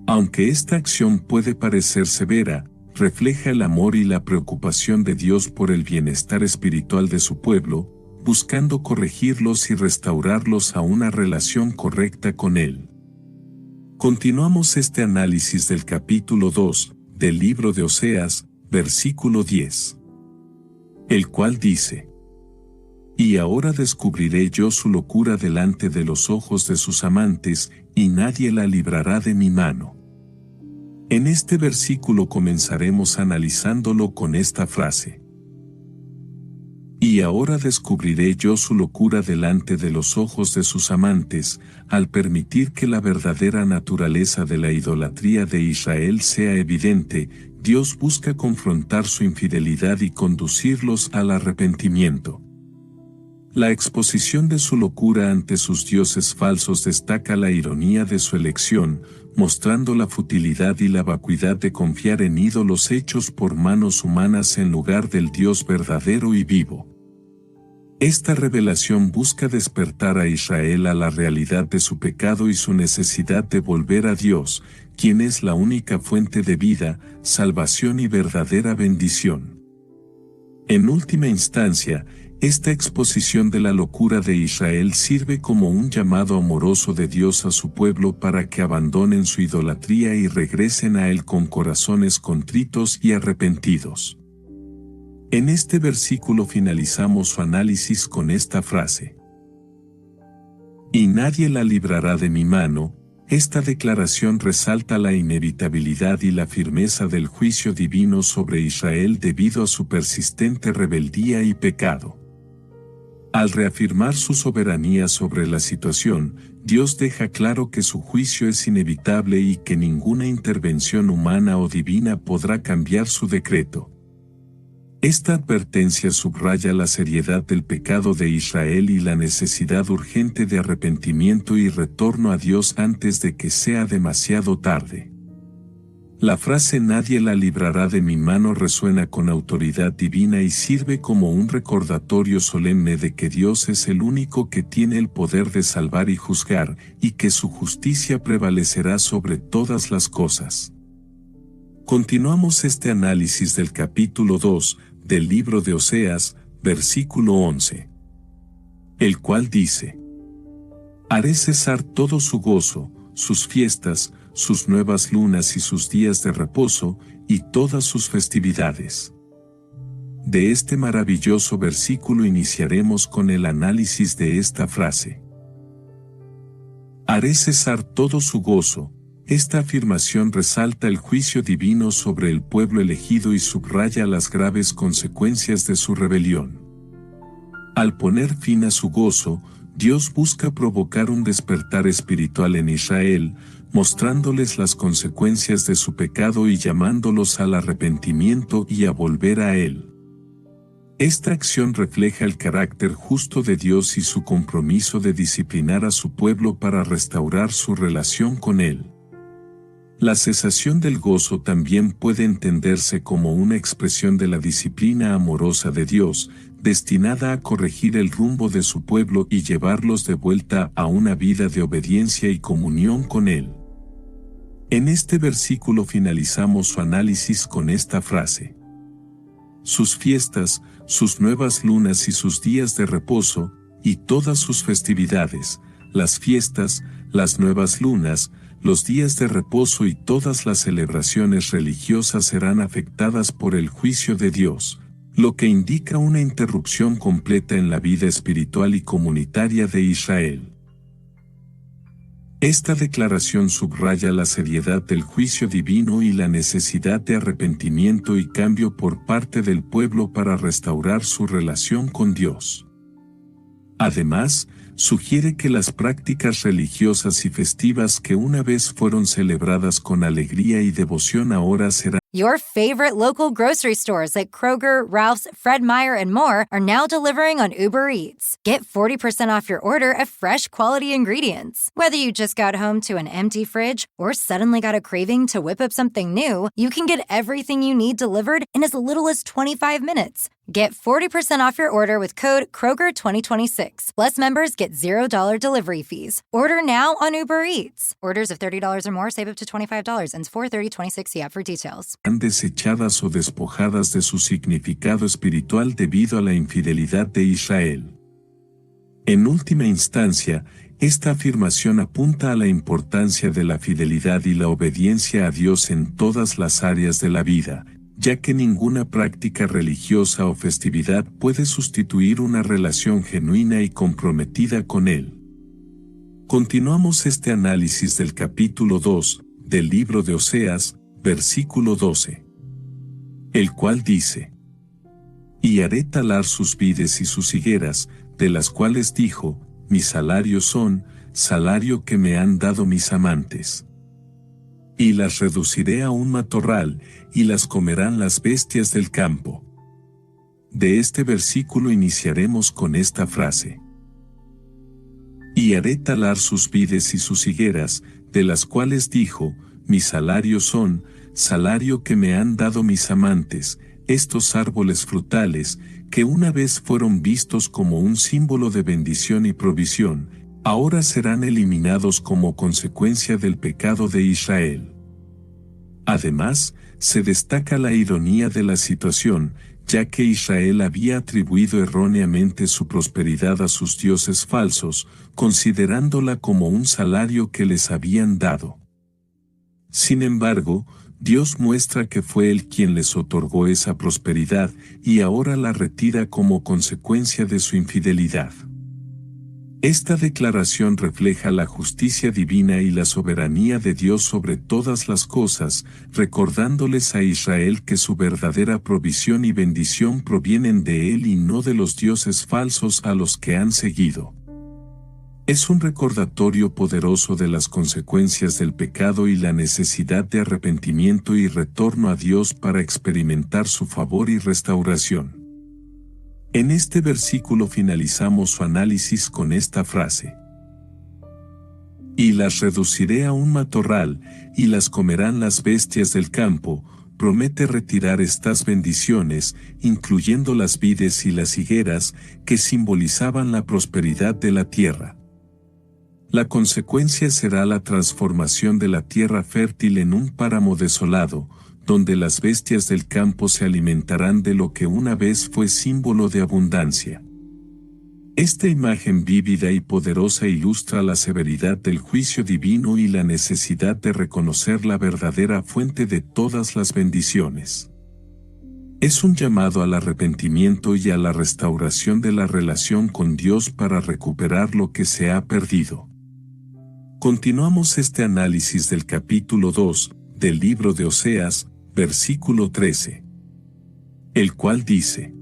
Aunque esta acción puede parecer severa, refleja el amor y la preocupación de Dios por el bienestar espiritual de su pueblo, buscando corregirlos y restaurarlos a una relación correcta con Él. Continuamos este análisis del capítulo 2, del libro de Oseas, versículo 10. El cual dice: Y ahora descubriré yo su locura delante de los ojos de sus amantes, y nadie la librará de mi mano. En este versículo comenzaremos analizándolo con esta frase. Y ahora descubriré yo su locura delante de los ojos de sus amantes, al permitir que la verdadera naturaleza de la idolatría de Israel sea evidente. Dios busca confrontar su infidelidad y conducirlos al arrepentimiento. La exposición de su locura ante sus dioses falsos destaca la ironía de su elección, mostrando la futilidad y la vacuidad de confiar en ídolos hechos por manos humanas en lugar del Dios verdadero y vivo. Esta revelación busca despertar a Israel a la realidad de su pecado y su necesidad de volver a Dios, quien es la única fuente de vida, salvación y verdadera bendición. En última instancia, esta exposición de la locura de Israel sirve como un llamado amoroso de Dios a su pueblo para que abandonen su idolatría y regresen a Él con corazones contritos y arrepentidos. En este versículo finalizamos su análisis con esta frase. Y nadie la librará de mi mano. Esta declaración resalta la inevitabilidad y la firmeza del juicio divino sobre Israel debido a su persistente rebeldía y pecado. Al reafirmar su soberanía sobre la situación, Dios deja claro que su juicio es inevitable y que ninguna intervención humana o divina podrá cambiar su decreto. Esta advertencia subraya la seriedad del pecado de Israel y la necesidad urgente de arrepentimiento y retorno a Dios antes de que sea demasiado tarde. La frase "nadie la librará de mi mano" resuena con autoridad divina y sirve como un recordatorio solemne de que Dios es el único que tiene el poder de salvar y juzgar, y que su justicia prevalecerá sobre todas las cosas. Continuamos este análisis del capítulo 2 del libro de Oseas, versículo 11. El cual dice: Haré cesar todo su gozo, sus fiestas, sus nuevas lunas y sus días de reposo, y todas sus festividades. De este maravilloso versículo iniciaremos con el análisis de esta frase. Haré cesar todo su gozo. Esta afirmación resalta el juicio divino sobre el pueblo elegido y subraya las graves consecuencias de su rebelión. Al poner fin a su gozo, Dios busca provocar un despertar espiritual en Israel, mostrándoles las consecuencias de su pecado y llamándolos al arrepentimiento y a volver a Él. Esta acción refleja el carácter justo de Dios y su compromiso de disciplinar a su pueblo para restaurar su relación con Él. La cesación del gozo también puede entenderse como una expresión de la disciplina amorosa de Dios, destinada a corregir el rumbo de su pueblo y llevarlos de vuelta a una vida de obediencia y comunión con Él. En este versículo finalizamos su análisis con esta frase. Sus fiestas, sus nuevas lunas y sus días de reposo, y todas sus festividades, las fiestas, las nuevas lunas, los días de reposo y todas las celebraciones religiosas serán afectadas por el juicio de Dios, lo que indica una interrupción completa en la vida espiritual y comunitaria de Israel. Esta declaración subraya la seriedad del juicio divino y la necesidad de arrepentimiento y cambio por parte del pueblo para restaurar su relación con Dios. Además, sugiere que las prácticas religiosas y festivas que una vez fueron celebradas con alegría y devoción ahora serán. Your favorite local grocery stores like Kroger, Ralph's, Fred Meyer, and more are now delivering on Uber Eats. Get 40% off your order of fresh, quality ingredients. Whether you just got home to an empty fridge or suddenly got a craving to whip up something new, you can get everything you need delivered in as little as 25 minutes. Get 40% off your order with code Kroger2026. Plus, members get $0 delivery fees. Order now on Uber Eats. Orders of $30 or more save up to $25. Ends 4/30/26. See app for details. Desechadas o despojadas de su significado espiritual debido a la infidelidad de Israel. En última instancia, esta afirmación apunta a la importancia de la fidelidad y la obediencia a Dios en todas las áreas de la vida, ya que ninguna práctica religiosa o festividad puede sustituir una relación genuina y comprometida con Él. Continuamos este análisis del capítulo 2 del libro de Oseas, versículo 12. El cual dice: Y haré talar sus vides y sus higueras, de las cuales dijo, mi salario son, salario que me han dado mis amantes. Y las reduciré a un matorral, y las comerán las bestias del campo. De este versículo iniciaremos con esta frase. Y haré talar sus vides y sus higueras, de las cuales dijo, mi salario son, salario que me han dado mis amantes, estos árboles frutales, que una vez fueron vistos como un símbolo de bendición y provisión, ahora serán eliminados como consecuencia del pecado de Israel. Además, se destaca la ironía de la situación, ya que Israel había atribuido erróneamente su prosperidad a sus dioses falsos, considerándola como un salario que les habían dado. Sin embargo, Dios muestra que fue Él quien les otorgó esa prosperidad y ahora la retira como consecuencia de su infidelidad. Esta declaración refleja la justicia divina y la soberanía de Dios sobre todas las cosas, recordándoles a Israel que su verdadera provisión y bendición provienen de Él y no de los dioses falsos a los que han seguido. Es un recordatorio poderoso de las consecuencias del pecado y la necesidad de arrepentimiento y retorno a Dios para experimentar su favor y restauración. En este versículo finalizamos su análisis con esta frase. Y las reduciré a un matorral, y las comerán las bestias del campo. Promete retirar estas bendiciones, incluyendo las vides y las higueras, que simbolizaban la prosperidad de la tierra. La consecuencia será la transformación de la tierra fértil en un páramo desolado, donde las bestias del campo se alimentarán de lo que una vez fue símbolo de abundancia. Esta imagen vívida y poderosa ilustra la severidad del juicio divino y la necesidad de reconocer la verdadera fuente de todas las bendiciones. Es un llamado al arrepentimiento y a la restauración de la relación con Dios para recuperar lo que se ha perdido. Continuamos este análisis del capítulo 2 del libro de Oseas, versículo 13, el cual dice: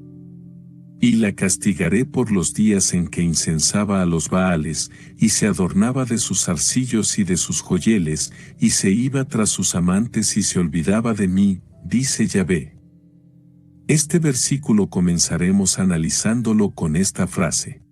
Y la castigaré por los días en que incensaba a los Baales, y se adornaba de sus zarcillos y de sus joyeles, y se iba tras sus amantes y se olvidaba de mí, dice Yahvé. Este versículo comenzaremos analizándolo con esta frase: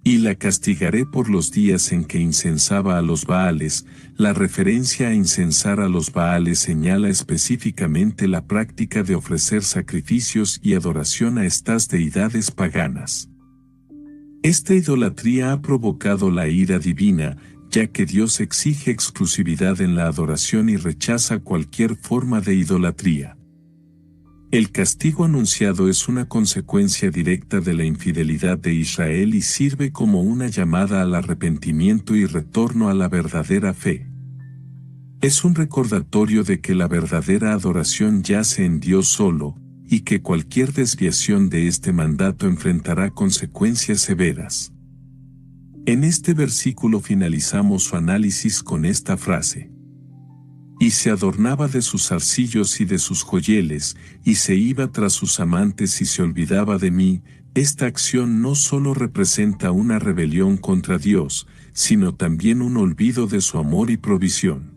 Y la castigaré por los días en que incensaba a los Baales. La referencia a incensar a los Baales señala específicamente la práctica de ofrecer sacrificios y adoración a estas deidades paganas. Esta idolatría ha provocado la ira divina, ya que Dios exige exclusividad en la adoración y rechaza cualquier forma de idolatría. El castigo anunciado es una consecuencia directa de la infidelidad de Israel y sirve como una llamada al arrepentimiento y retorno a la verdadera fe. Es un recordatorio de que la verdadera adoración yace en Dios solo, y que cualquier desviación de este mandato enfrentará consecuencias severas. En este versículo finalizamos su análisis con esta frase: Y se adornaba de sus zarcillos y de sus joyeles, y se iba tras sus amantes y se olvidaba de mí. Esta acción no solo representa una rebelión contra Dios, sino también un olvido de su amor y provisión.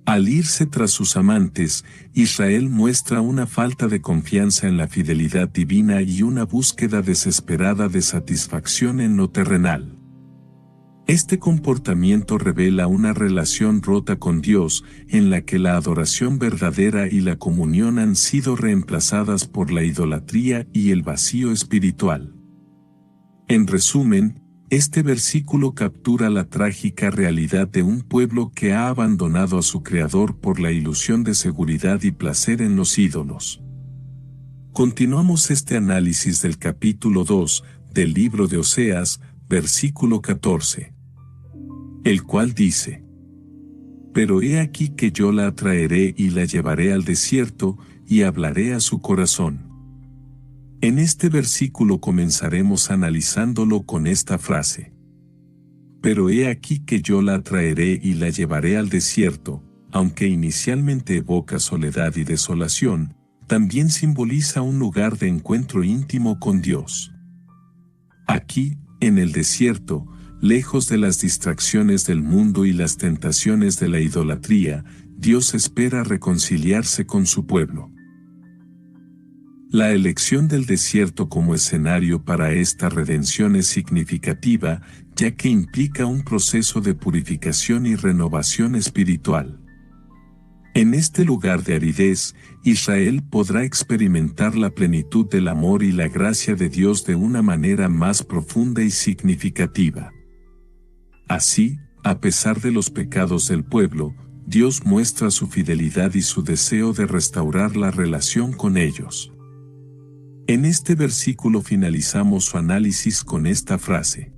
Al irse tras sus amantes, Israel muestra una falta de confianza en la fidelidad divina y una búsqueda desesperada de satisfacción en lo terrenal. Este comportamiento revela una relación rota con Dios, en la que la adoración verdadera y la comunión han sido reemplazadas por la idolatría y el vacío espiritual. En resumen, este versículo captura la trágica realidad de un pueblo que ha abandonado a su Creador por la ilusión de seguridad y placer en los ídolos. Continuamos este análisis del capítulo 2 del libro de Oseas, versículo 14. El cual dice: Pero he aquí que yo la atraeré y la llevaré al desierto, y hablaré a su corazón. En este versículo comenzaremos analizándolo con esta frase: Pero he aquí que yo la atraeré y la llevaré al desierto. Aunque inicialmente evoca soledad y desolación, también simboliza un lugar de encuentro íntimo con Dios. Aquí, en el desierto, lejos de las distracciones del mundo y las tentaciones de la idolatría, Dios espera reconciliarse con su pueblo. La elección del desierto como escenario para esta redención es significativa, ya que implica un proceso de purificación y renovación espiritual. En este lugar de aridez, Israel podrá experimentar la plenitud del amor y la gracia de Dios de una manera más profunda y significativa. Así, a pesar de los pecados del pueblo, Dios muestra su fidelidad y su deseo de restaurar la relación con ellos. En este versículo finalizamos su análisis con esta frase: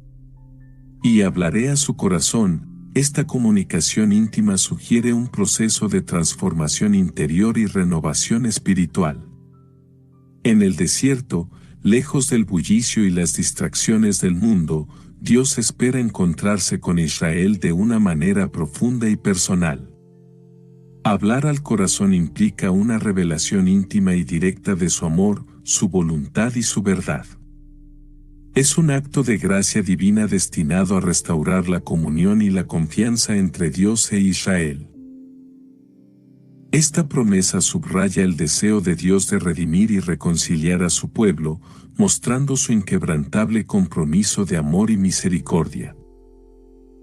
Y hablaré a su corazón. Esta comunicación íntima sugiere un proceso de transformación interior y renovación espiritual. En el desierto, lejos del bullicio y las distracciones del mundo, Dios espera encontrarse con Israel de una manera profunda y personal. Hablar al corazón implica una revelación íntima y directa de su amor, su voluntad y su verdad. Es un acto de gracia divina destinado a restaurar la comunión y la confianza entre Dios e Israel. Esta promesa subraya el deseo de Dios de redimir y reconciliar a su pueblo, mostrando su inquebrantable compromiso de amor y misericordia.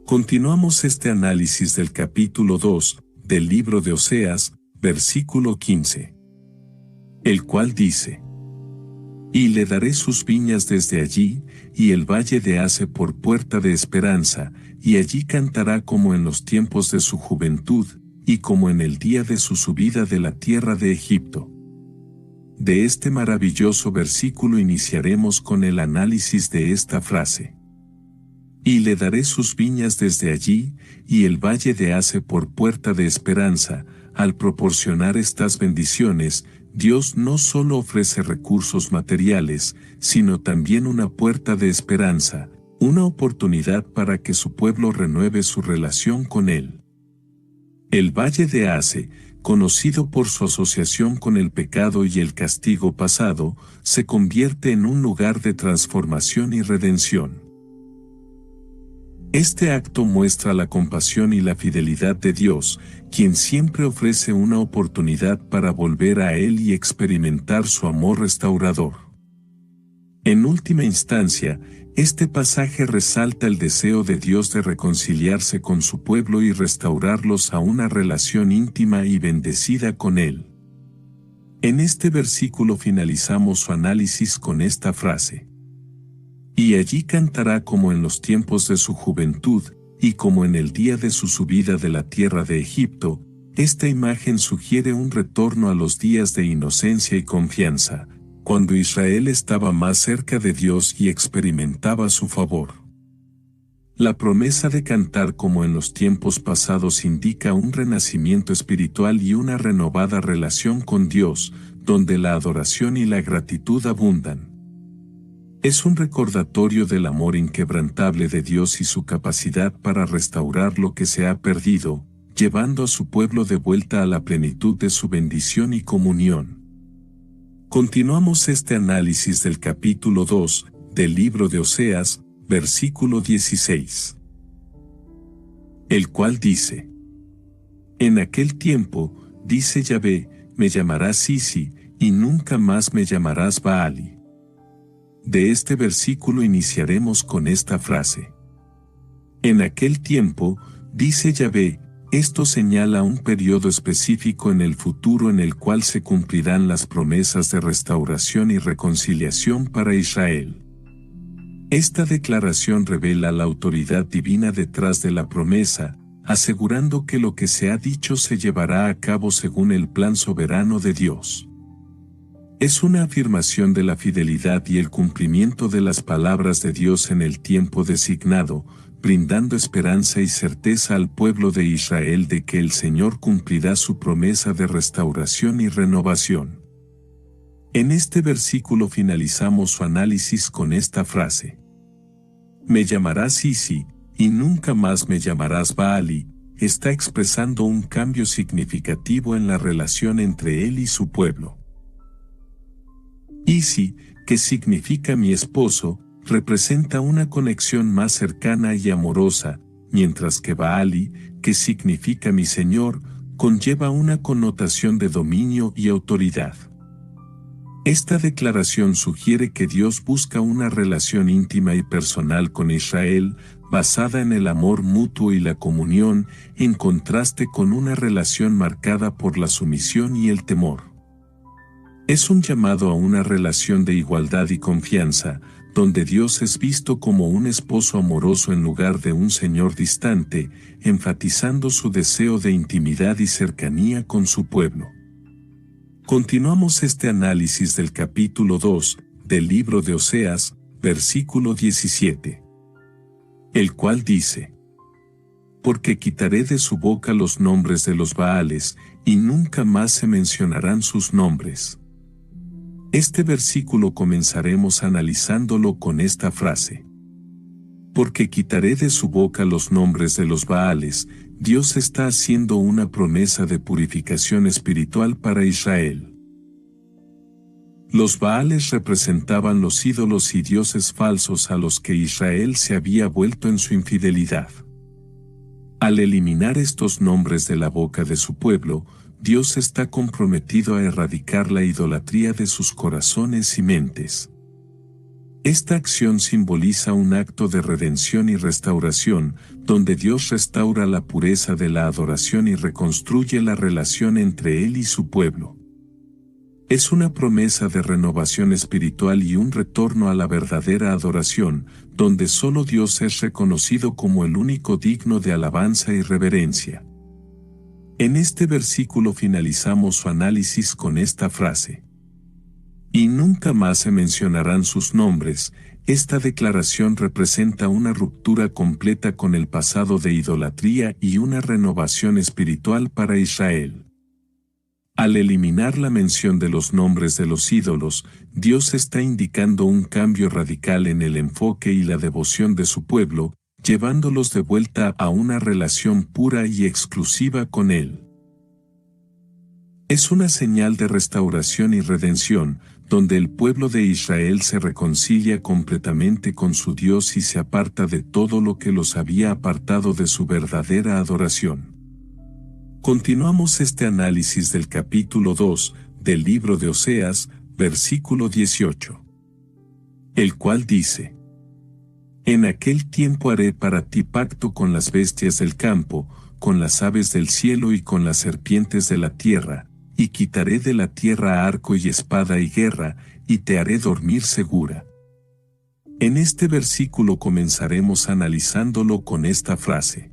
Continuamos este análisis del capítulo 2 del libro de Oseas, versículo 15. El cual dice: Y le daré sus viñas desde allí, y el valle de Ase por puerta de esperanza, y allí cantará como en los tiempos de su juventud, y como en el día de su subida de la tierra de Egipto. De este maravilloso versículo iniciaremos con el análisis de esta frase. Y le daré sus viñas desde allí, y el valle de Ase por puerta de esperanza. Al proporcionar estas bendiciones, Dios no solo ofrece recursos materiales, sino también una puerta de esperanza, una oportunidad para que su pueblo renueve su relación con Él. El valle de Ase, conocido por su asociación con el pecado y el castigo pasado, se convierte en un lugar de transformación y redención. Este acto muestra la compasión y la fidelidad de Dios, quien siempre ofrece una oportunidad para volver a Él y experimentar su amor restaurador. En última instancia, este pasaje resalta el deseo de Dios de reconciliarse con su pueblo y restaurarlos a una relación íntima y bendecida con Él. En este versículo finalizamos su análisis con esta frase. Y allí cantará como en los tiempos de su juventud, y como en el día de su subida de la tierra de Egipto. Esta imagen sugiere un retorno a los días de inocencia y confianza, cuando Israel estaba más cerca de Dios y experimentaba su favor. La promesa de cantar como en los tiempos pasados indica un renacimiento espiritual y una renovada relación con Dios, donde la adoración y la gratitud abundan. Es un recordatorio del amor inquebrantable de Dios y su capacidad para restaurar lo que se ha perdido, llevando a su pueblo de vuelta a la plenitud de su bendición y comunión. Continuamos este análisis del capítulo 2 del libro de Oseas, versículo 16. El cual dice: En aquel tiempo, dice Yahvé, me llamarás Sisi, y nunca más me llamarás Baali. De este versículo iniciaremos con esta frase. En aquel tiempo, dice Yahvé, esto señala un periodo específico en el futuro en el cual se cumplirán las promesas de restauración y reconciliación para Israel. Esta declaración revela la autoridad divina detrás de la promesa, asegurando que lo que se ha dicho se llevará a cabo según el plan soberano de Dios. Es una afirmación de la fidelidad y el cumplimiento de las palabras de Dios en el tiempo designado, brindando esperanza y certeza al pueblo de Israel de que el Señor cumplirá su promesa de restauración y renovación. En este versículo finalizamos su análisis con esta frase. Me llamarás Sisi, y nunca más me llamarás Baali, está expresando un cambio significativo en la relación entre él y su pueblo. Isi, que significa mi esposo, representa una conexión más cercana y amorosa, mientras que Baali, que significa mi señor, conlleva una connotación de dominio y autoridad. Esta declaración sugiere que Dios busca una relación íntima y personal con Israel, basada en el amor mutuo y la comunión, en contraste con una relación marcada por la sumisión y el temor. Es un llamado a una relación de igualdad y confianza, donde Dios es visto como un esposo amoroso en lugar de un señor distante, enfatizando su deseo de intimidad y cercanía con su pueblo. Continuamos este análisis del capítulo 2 del libro de Oseas, versículo 17. El cual dice: Porque quitaré de su boca los nombres de los Baales, y nunca más se mencionarán sus nombres. Este versículo comenzaremos analizándolo con esta frase. Porque quitaré de su boca los nombres de los Baales, Dios está haciendo una promesa de purificación espiritual para Israel. Los Baales representaban los ídolos y dioses falsos a los que Israel se había vuelto en su infidelidad. Al eliminar estos nombres de la boca de su pueblo, Dios está comprometido a erradicar la idolatría de sus corazones y mentes. Esta acción simboliza un acto de redención y restauración, donde Dios restaura la pureza de la adoración y reconstruye la relación entre Él y su pueblo. Es una promesa de renovación espiritual y un retorno a la verdadera adoración, donde solo Dios es reconocido como el único digno de alabanza y reverencia. En este versículo finalizamos su análisis con esta frase: y nunca más se mencionarán sus nombres. Esta declaración representa una ruptura completa con el pasado de idolatría y una renovación espiritual para Israel. Al eliminar la mención de los nombres de los ídolos, Dios está indicando un cambio radical en el enfoque y la devoción de su pueblo, llevándolos de vuelta a una relación pura y exclusiva con Él. Es una señal de restauración y redención, donde el pueblo de Israel se reconcilia completamente con su Dios y se aparta de todo lo que los había apartado de su verdadera adoración. Continuamos este análisis del capítulo 2 del libro de Oseas, versículo 18. El cual dice: en aquel tiempo haré para ti pacto con las bestias del campo, con las aves del cielo y con las serpientes de la tierra, y quitaré de la tierra arco y espada y guerra, y te haré dormir segura. En este versículo comenzaremos analizándolo con esta frase: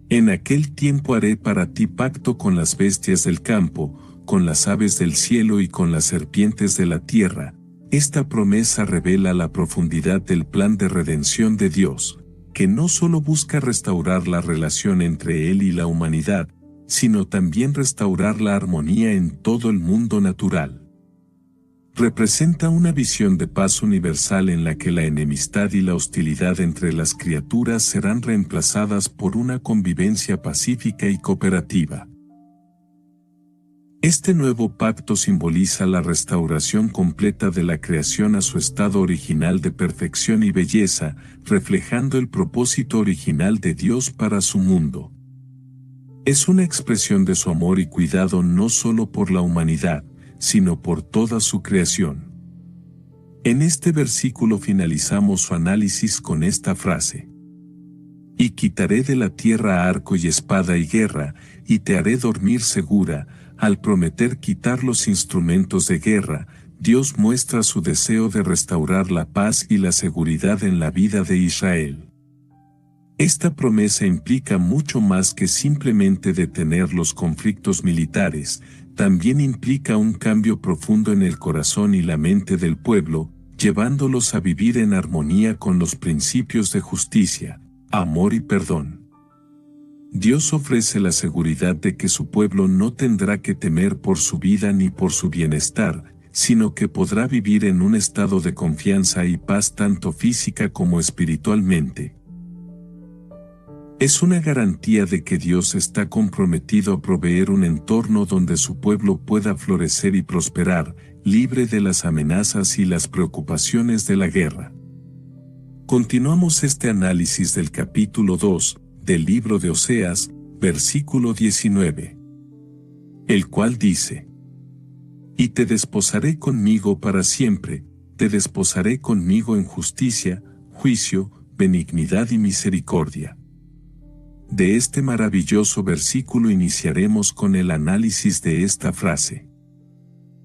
en aquel tiempo haré para ti pacto con las bestias del campo, con las aves del cielo y con las serpientes de la tierra. Esta promesa revela la profundidad del plan de redención de Dios, que no solo busca restaurar la relación entre Él y la humanidad, sino también restaurar la armonía en todo el mundo natural. Representa una visión de paz universal en la que la enemistad y la hostilidad entre las criaturas serán reemplazadas por una convivencia pacífica y cooperativa. Este nuevo pacto simboliza la restauración completa de la creación a su estado original de perfección y belleza, reflejando el propósito original de Dios para su mundo. Es una expresión de su amor y cuidado no solo por la humanidad, sino por toda su creación. En este versículo finalizamos su análisis con esta frase: y quitaré de la tierra arco y espada y guerra, y te haré dormir segura. Al prometer quitar los instrumentos de guerra, Dios muestra su deseo de restaurar la paz y la seguridad en la vida de Israel. Esta promesa implica mucho más que simplemente detener los conflictos militares, también implica un cambio profundo en el corazón y la mente del pueblo, llevándolos a vivir en armonía con los principios de justicia, amor y perdón. Dios ofrece la seguridad de que su pueblo no tendrá que temer por su vida ni por su bienestar, sino que podrá vivir en un estado de confianza y paz tanto física como espiritualmente. Es una garantía de que Dios está comprometido a proveer un entorno donde su pueblo pueda florecer y prosperar, libre de las amenazas y las preocupaciones de la guerra. Continuamos este análisis del capítulo 2 del libro de Oseas, versículo 19. El cual dice: y te desposaré conmigo para siempre, te desposaré conmigo en justicia, juicio, benignidad y misericordia. De este maravilloso versículo iniciaremos con el análisis de esta frase.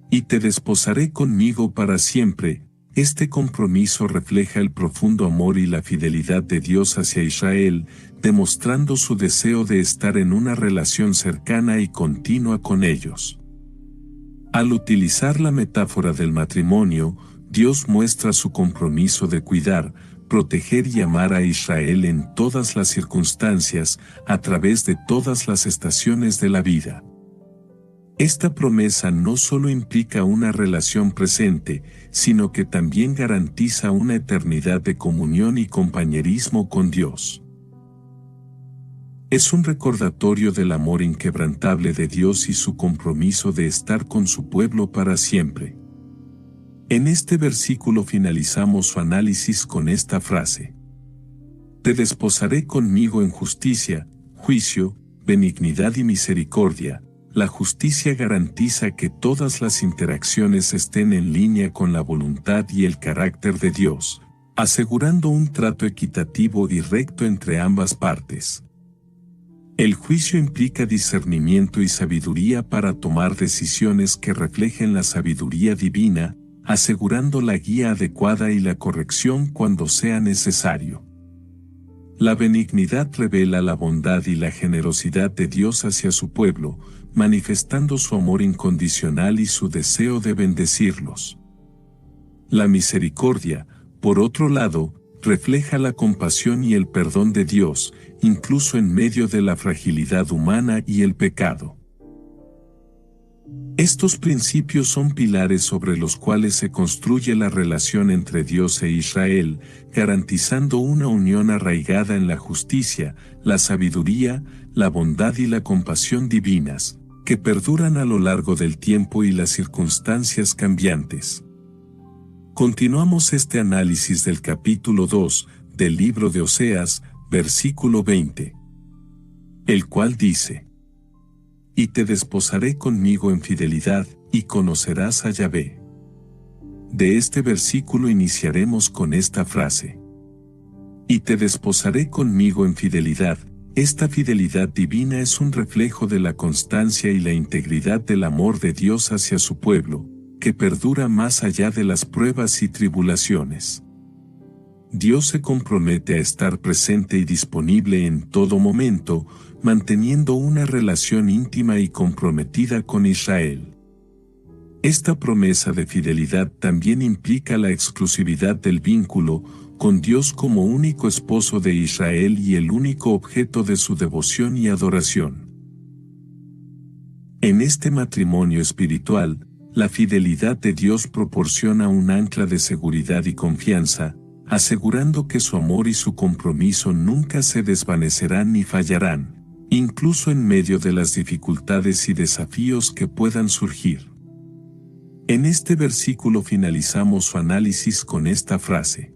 Y te desposaré conmigo para siempre. Este compromiso refleja el profundo amor y la fidelidad de Dios hacia Israel, demostrando su deseo de estar en una relación cercana y continua con ellos. Al utilizar la metáfora del matrimonio, Dios muestra su compromiso de cuidar, proteger y amar a Israel en todas las circunstancias, a través de todas las estaciones de la vida. Esta promesa no solo implica una relación presente, sino que también garantiza una eternidad de comunión y compañerismo con Dios. Es un recordatorio del amor inquebrantable de Dios y su compromiso de estar con su pueblo para siempre. En este versículo finalizamos su análisis con esta frase: te desposaré conmigo en justicia, juicio, benignidad y misericordia. La justicia garantiza que todas las interacciones estén en línea con la voluntad y el carácter de Dios, asegurando un trato equitativo y recto entre ambas partes. El juicio implica discernimiento y sabiduría para tomar decisiones que reflejen la sabiduría divina, asegurando la guía adecuada y la corrección cuando sea necesario. La benignidad revela la bondad y la generosidad de Dios hacia su pueblo, manifestando su amor incondicional y su deseo de bendecirlos. La misericordia, por otro lado, refleja la compasión y el perdón de Dios, incluso en medio de la fragilidad humana y el pecado. Estos principios son pilares sobre los cuales se construye la relación entre Dios e Israel, garantizando una unión arraigada en la justicia, la sabiduría, la bondad y la compasión divinas, que perduran a lo largo del tiempo y las circunstancias cambiantes. Continuamos este análisis del capítulo 2 del libro de Oseas, versículo 20, el cual dice: Y te desposaré conmigo en fidelidad, y conocerás a Yahvé. De este versículo iniciaremos con esta frase: Y te desposaré conmigo en fidelidad. Esta fidelidad divina es un reflejo de la constancia y la integridad del amor de Dios hacia su pueblo, que perdura más allá de las pruebas y tribulaciones. Dios se compromete a estar presente y disponible en todo momento, manteniendo una relación íntima y comprometida con Israel. Esta promesa de fidelidad también implica la exclusividad del vínculo con Dios como único esposo de Israel y el único objeto de su devoción y adoración. En este matrimonio espiritual, la fidelidad de Dios proporciona un ancla de seguridad y confianza, asegurando que su amor y su compromiso nunca se desvanecerán ni fallarán, incluso en medio de las dificultades y desafíos que puedan surgir. En este versículo finalizamos su análisis con esta frase: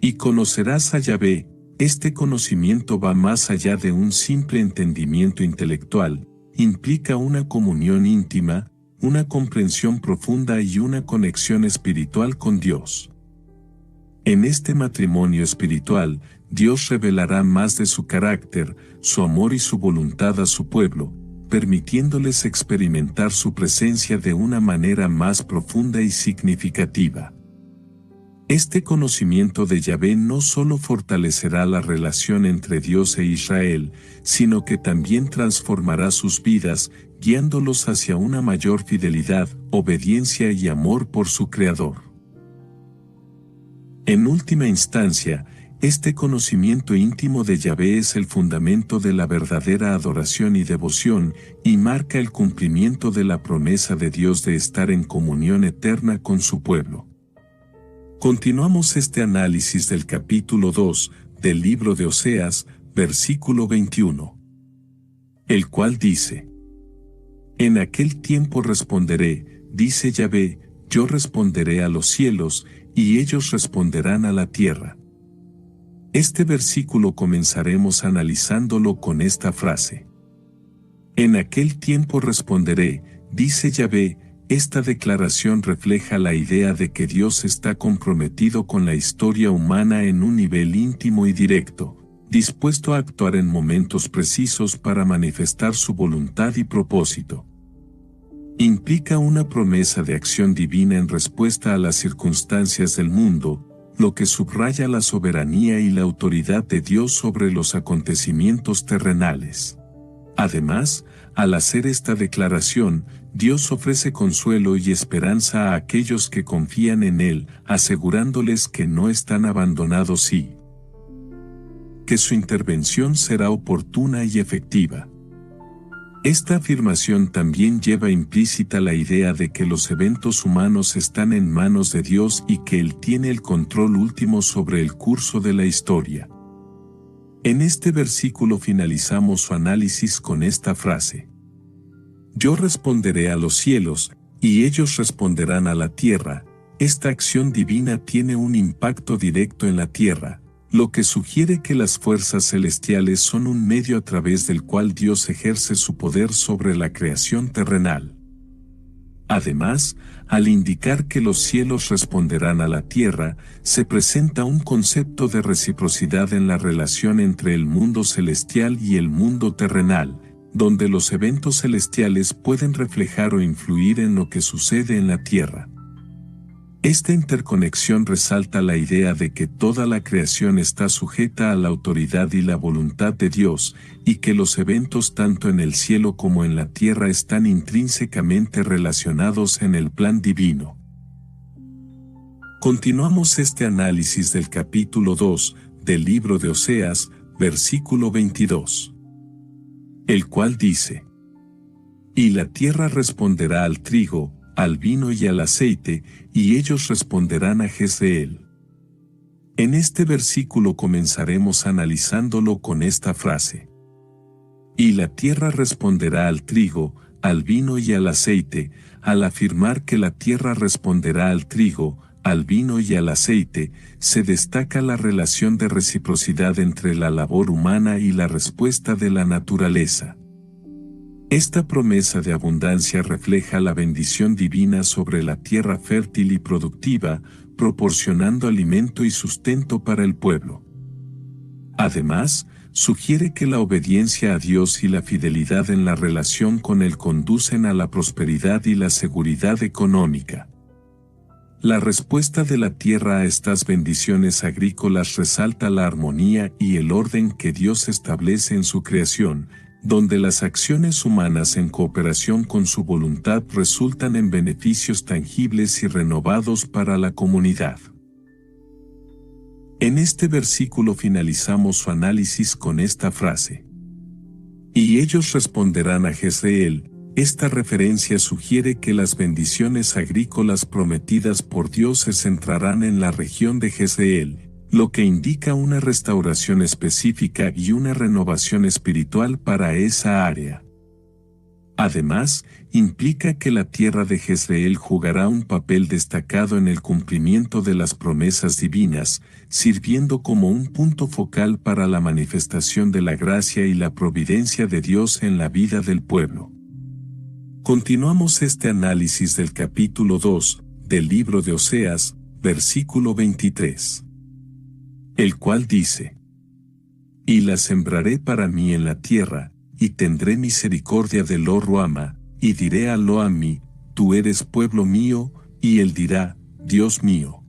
Y conocerás a Yahvé. Este conocimiento va más allá de un simple entendimiento intelectual, implica una comunión íntima, una comprensión profunda y una conexión espiritual con Dios. En este matrimonio espiritual, Dios revelará más de su carácter, su amor y su voluntad a su pueblo, permitiéndoles experimentar su presencia de una manera más profunda y significativa. Este conocimiento de Yahvé no solo fortalecerá la relación entre Dios e Israel, sino que también transformará sus vidas, guiándolos hacia una mayor fidelidad, obediencia y amor por su Creador. En última instancia, este conocimiento íntimo de Yahvé es el fundamento de la verdadera adoración y devoción, y marca el cumplimiento de la promesa de Dios de estar en comunión eterna con su pueblo. Continuamos este análisis del capítulo 2 del libro de Oseas, versículo 21, el cual dice: En aquel tiempo responderé, dice Yahvé, yo responderé a los cielos, y ellos responderán a la tierra. Este versículo comenzaremos analizándolo con esta frase: En aquel tiempo responderé, dice Yahvé. Esta declaración refleja la idea de que Dios está comprometido con la historia humana en un nivel íntimo y directo, dispuesto a actuar en momentos precisos para manifestar su voluntad y propósito. Implica una promesa de acción divina en respuesta a las circunstancias del mundo, lo que subraya la soberanía y la autoridad de Dios sobre los acontecimientos terrenales. Además, al hacer esta declaración, Dios ofrece consuelo y esperanza a aquellos que confían en Él, asegurándoles que no están abandonados y que su intervención será oportuna y efectiva. Esta afirmación también lleva implícita la idea de que los eventos humanos están en manos de Dios y que Él tiene el control último sobre el curso de la historia. En este versículo finalizamos su análisis con esta frase: Yo responderé a los cielos, y ellos responderán a la tierra. Esta acción divina tiene un impacto directo en la tierra, lo que sugiere que las fuerzas celestiales son un medio a través del cual Dios ejerce su poder sobre la creación terrenal. Además, al indicar que los cielos responderán a la tierra, se presenta un concepto de reciprocidad en la relación entre el mundo celestial y el mundo terrenal, donde los eventos celestiales pueden reflejar o influir en lo que sucede en la tierra. Esta interconexión resalta la idea de que toda la creación está sujeta a la autoridad y la voluntad de Dios, y que los eventos tanto en el cielo como en la tierra están intrínsecamente relacionados en el plan divino. Continuamos este análisis del capítulo 2 del libro de Oseas, versículo 22. El cual dice: Y la tierra responderá al trigo, al vino y al aceite, y ellos responderán a Jezreel. En este versículo comenzaremos analizándolo con esta frase. Y la tierra responderá al trigo, al vino y al aceite. Al afirmar que la tierra responderá al trigo, al vino y al aceite, se destaca la relación de reciprocidad entre la labor humana y la respuesta de la naturaleza. Esta promesa de abundancia refleja la bendición divina sobre la tierra fértil y productiva, proporcionando alimento y sustento para el pueblo. Además, sugiere que la obediencia a Dios y la fidelidad en la relación con Él conducen a la prosperidad y la seguridad económica. La respuesta de la tierra a estas bendiciones agrícolas resalta la armonía y el orden que Dios establece en su creación, donde las acciones humanas en cooperación con su voluntad resultan en beneficios tangibles y renovados para la comunidad. En este versículo finalizamos su análisis con esta frase. Y ellos responderán a Jezreel. Esta referencia sugiere que las bendiciones agrícolas prometidas por Dios se centrarán en la región de Jezreel, lo que indica una restauración específica y una renovación espiritual para esa área. Además, implica que la tierra de Jezreel jugará un papel destacado en el cumplimiento de las promesas divinas, sirviendo como un punto focal para la manifestación de la gracia y la providencia de Dios en la vida del pueblo. Continuamos este análisis del capítulo 2 del libro de Oseas, versículo 23. El cual dice: Y la sembraré para mí en la tierra, y tendré misericordia de Lo Ruama, y diré a Lo Ammi, tú eres pueblo mío, y él dirá, Dios mío.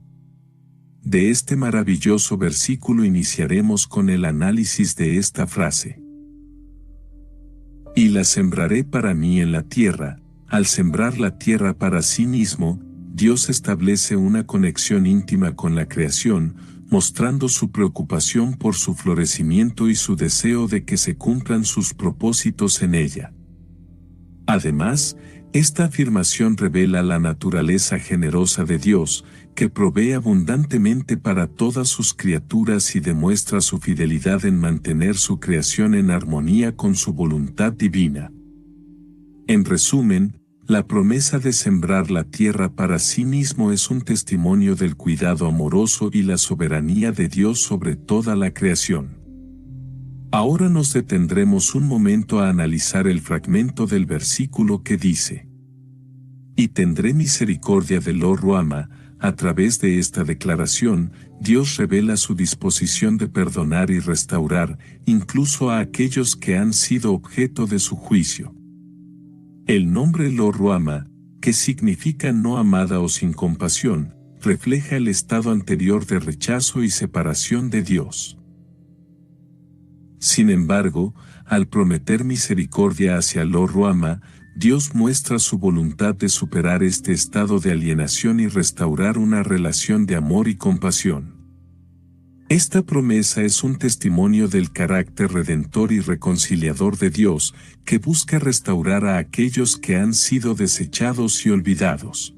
De este maravilloso versículo iniciaremos con el análisis de esta frase. Y la sembraré para mí en la tierra. Al sembrar la tierra para sí mismo, Dios establece una conexión íntima con la creación, mostrando su preocupación por su florecimiento y su deseo de que se cumplan sus propósitos en ella. Además, esta afirmación revela la naturaleza generosa de Dios, que provee abundantemente para todas sus criaturas y demuestra su fidelidad en mantener su creación en armonía con su voluntad divina. En resumen, la promesa de sembrar la tierra para sí mismo es un testimonio del cuidado amoroso y la soberanía de Dios sobre toda la creación. Ahora nos detendremos un momento a analizar el fragmento del versículo que dice: Y tendré misericordia de Lo Ruama. A través de esta declaración, Dios revela su disposición de perdonar y restaurar, incluso a aquellos que han sido objeto de su juicio. El nombre Lo Ruama, que significa no amada o sin compasión, refleja el estado anterior de rechazo y separación de Dios. Sin embargo, al prometer misericordia hacia Lo Ruama, Dios muestra su voluntad de superar este estado de alienación y restaurar una relación de amor y compasión. Esta promesa es un testimonio del carácter redentor y reconciliador de Dios, que busca restaurar a aquellos que han sido desechados y olvidados.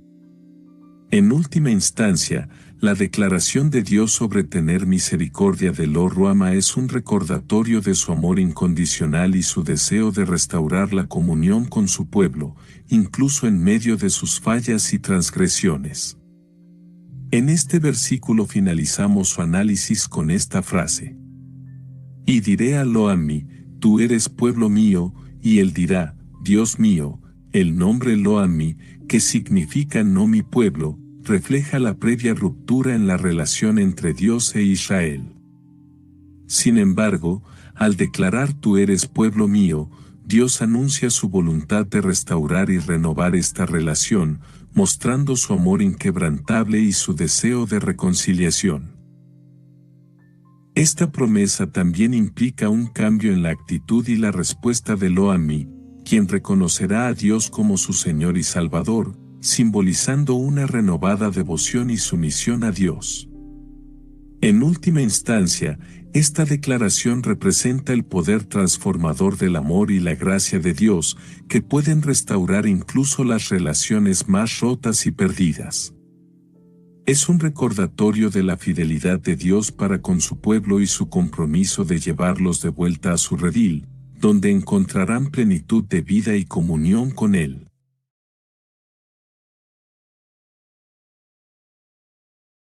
En última instancia, la declaración de Dios sobre tener misericordia de Lo Ruama es un recordatorio de su amor incondicional y su deseo de restaurar la comunión con su pueblo, incluso en medio de sus fallas y transgresiones. En este versículo finalizamos su análisis con esta frase. Y diré a Lo Ammi, tú eres pueblo mío, y él dirá, Dios mío. El nombre Lo Ammi, que significa no mi pueblo, refleja la previa ruptura en la relación entre Dios e Israel. Sin embargo, al declarar tú eres pueblo mío, Dios anuncia su voluntad de restaurar y renovar esta relación, mostrando su amor inquebrantable y su deseo de reconciliación. Esta promesa también implica un cambio en la actitud y la respuesta de Lo-Ammi, quien reconocerá a Dios como su Señor y Salvador, simbolizando una renovada devoción y sumisión a Dios. En última instancia, esta declaración representa el poder transformador del amor y la gracia de Dios, que pueden restaurar incluso las relaciones más rotas y perdidas. Es un recordatorio de la fidelidad de Dios para con su pueblo y su compromiso de llevarlos de vuelta a su redil, donde encontrarán plenitud de vida y comunión con Él.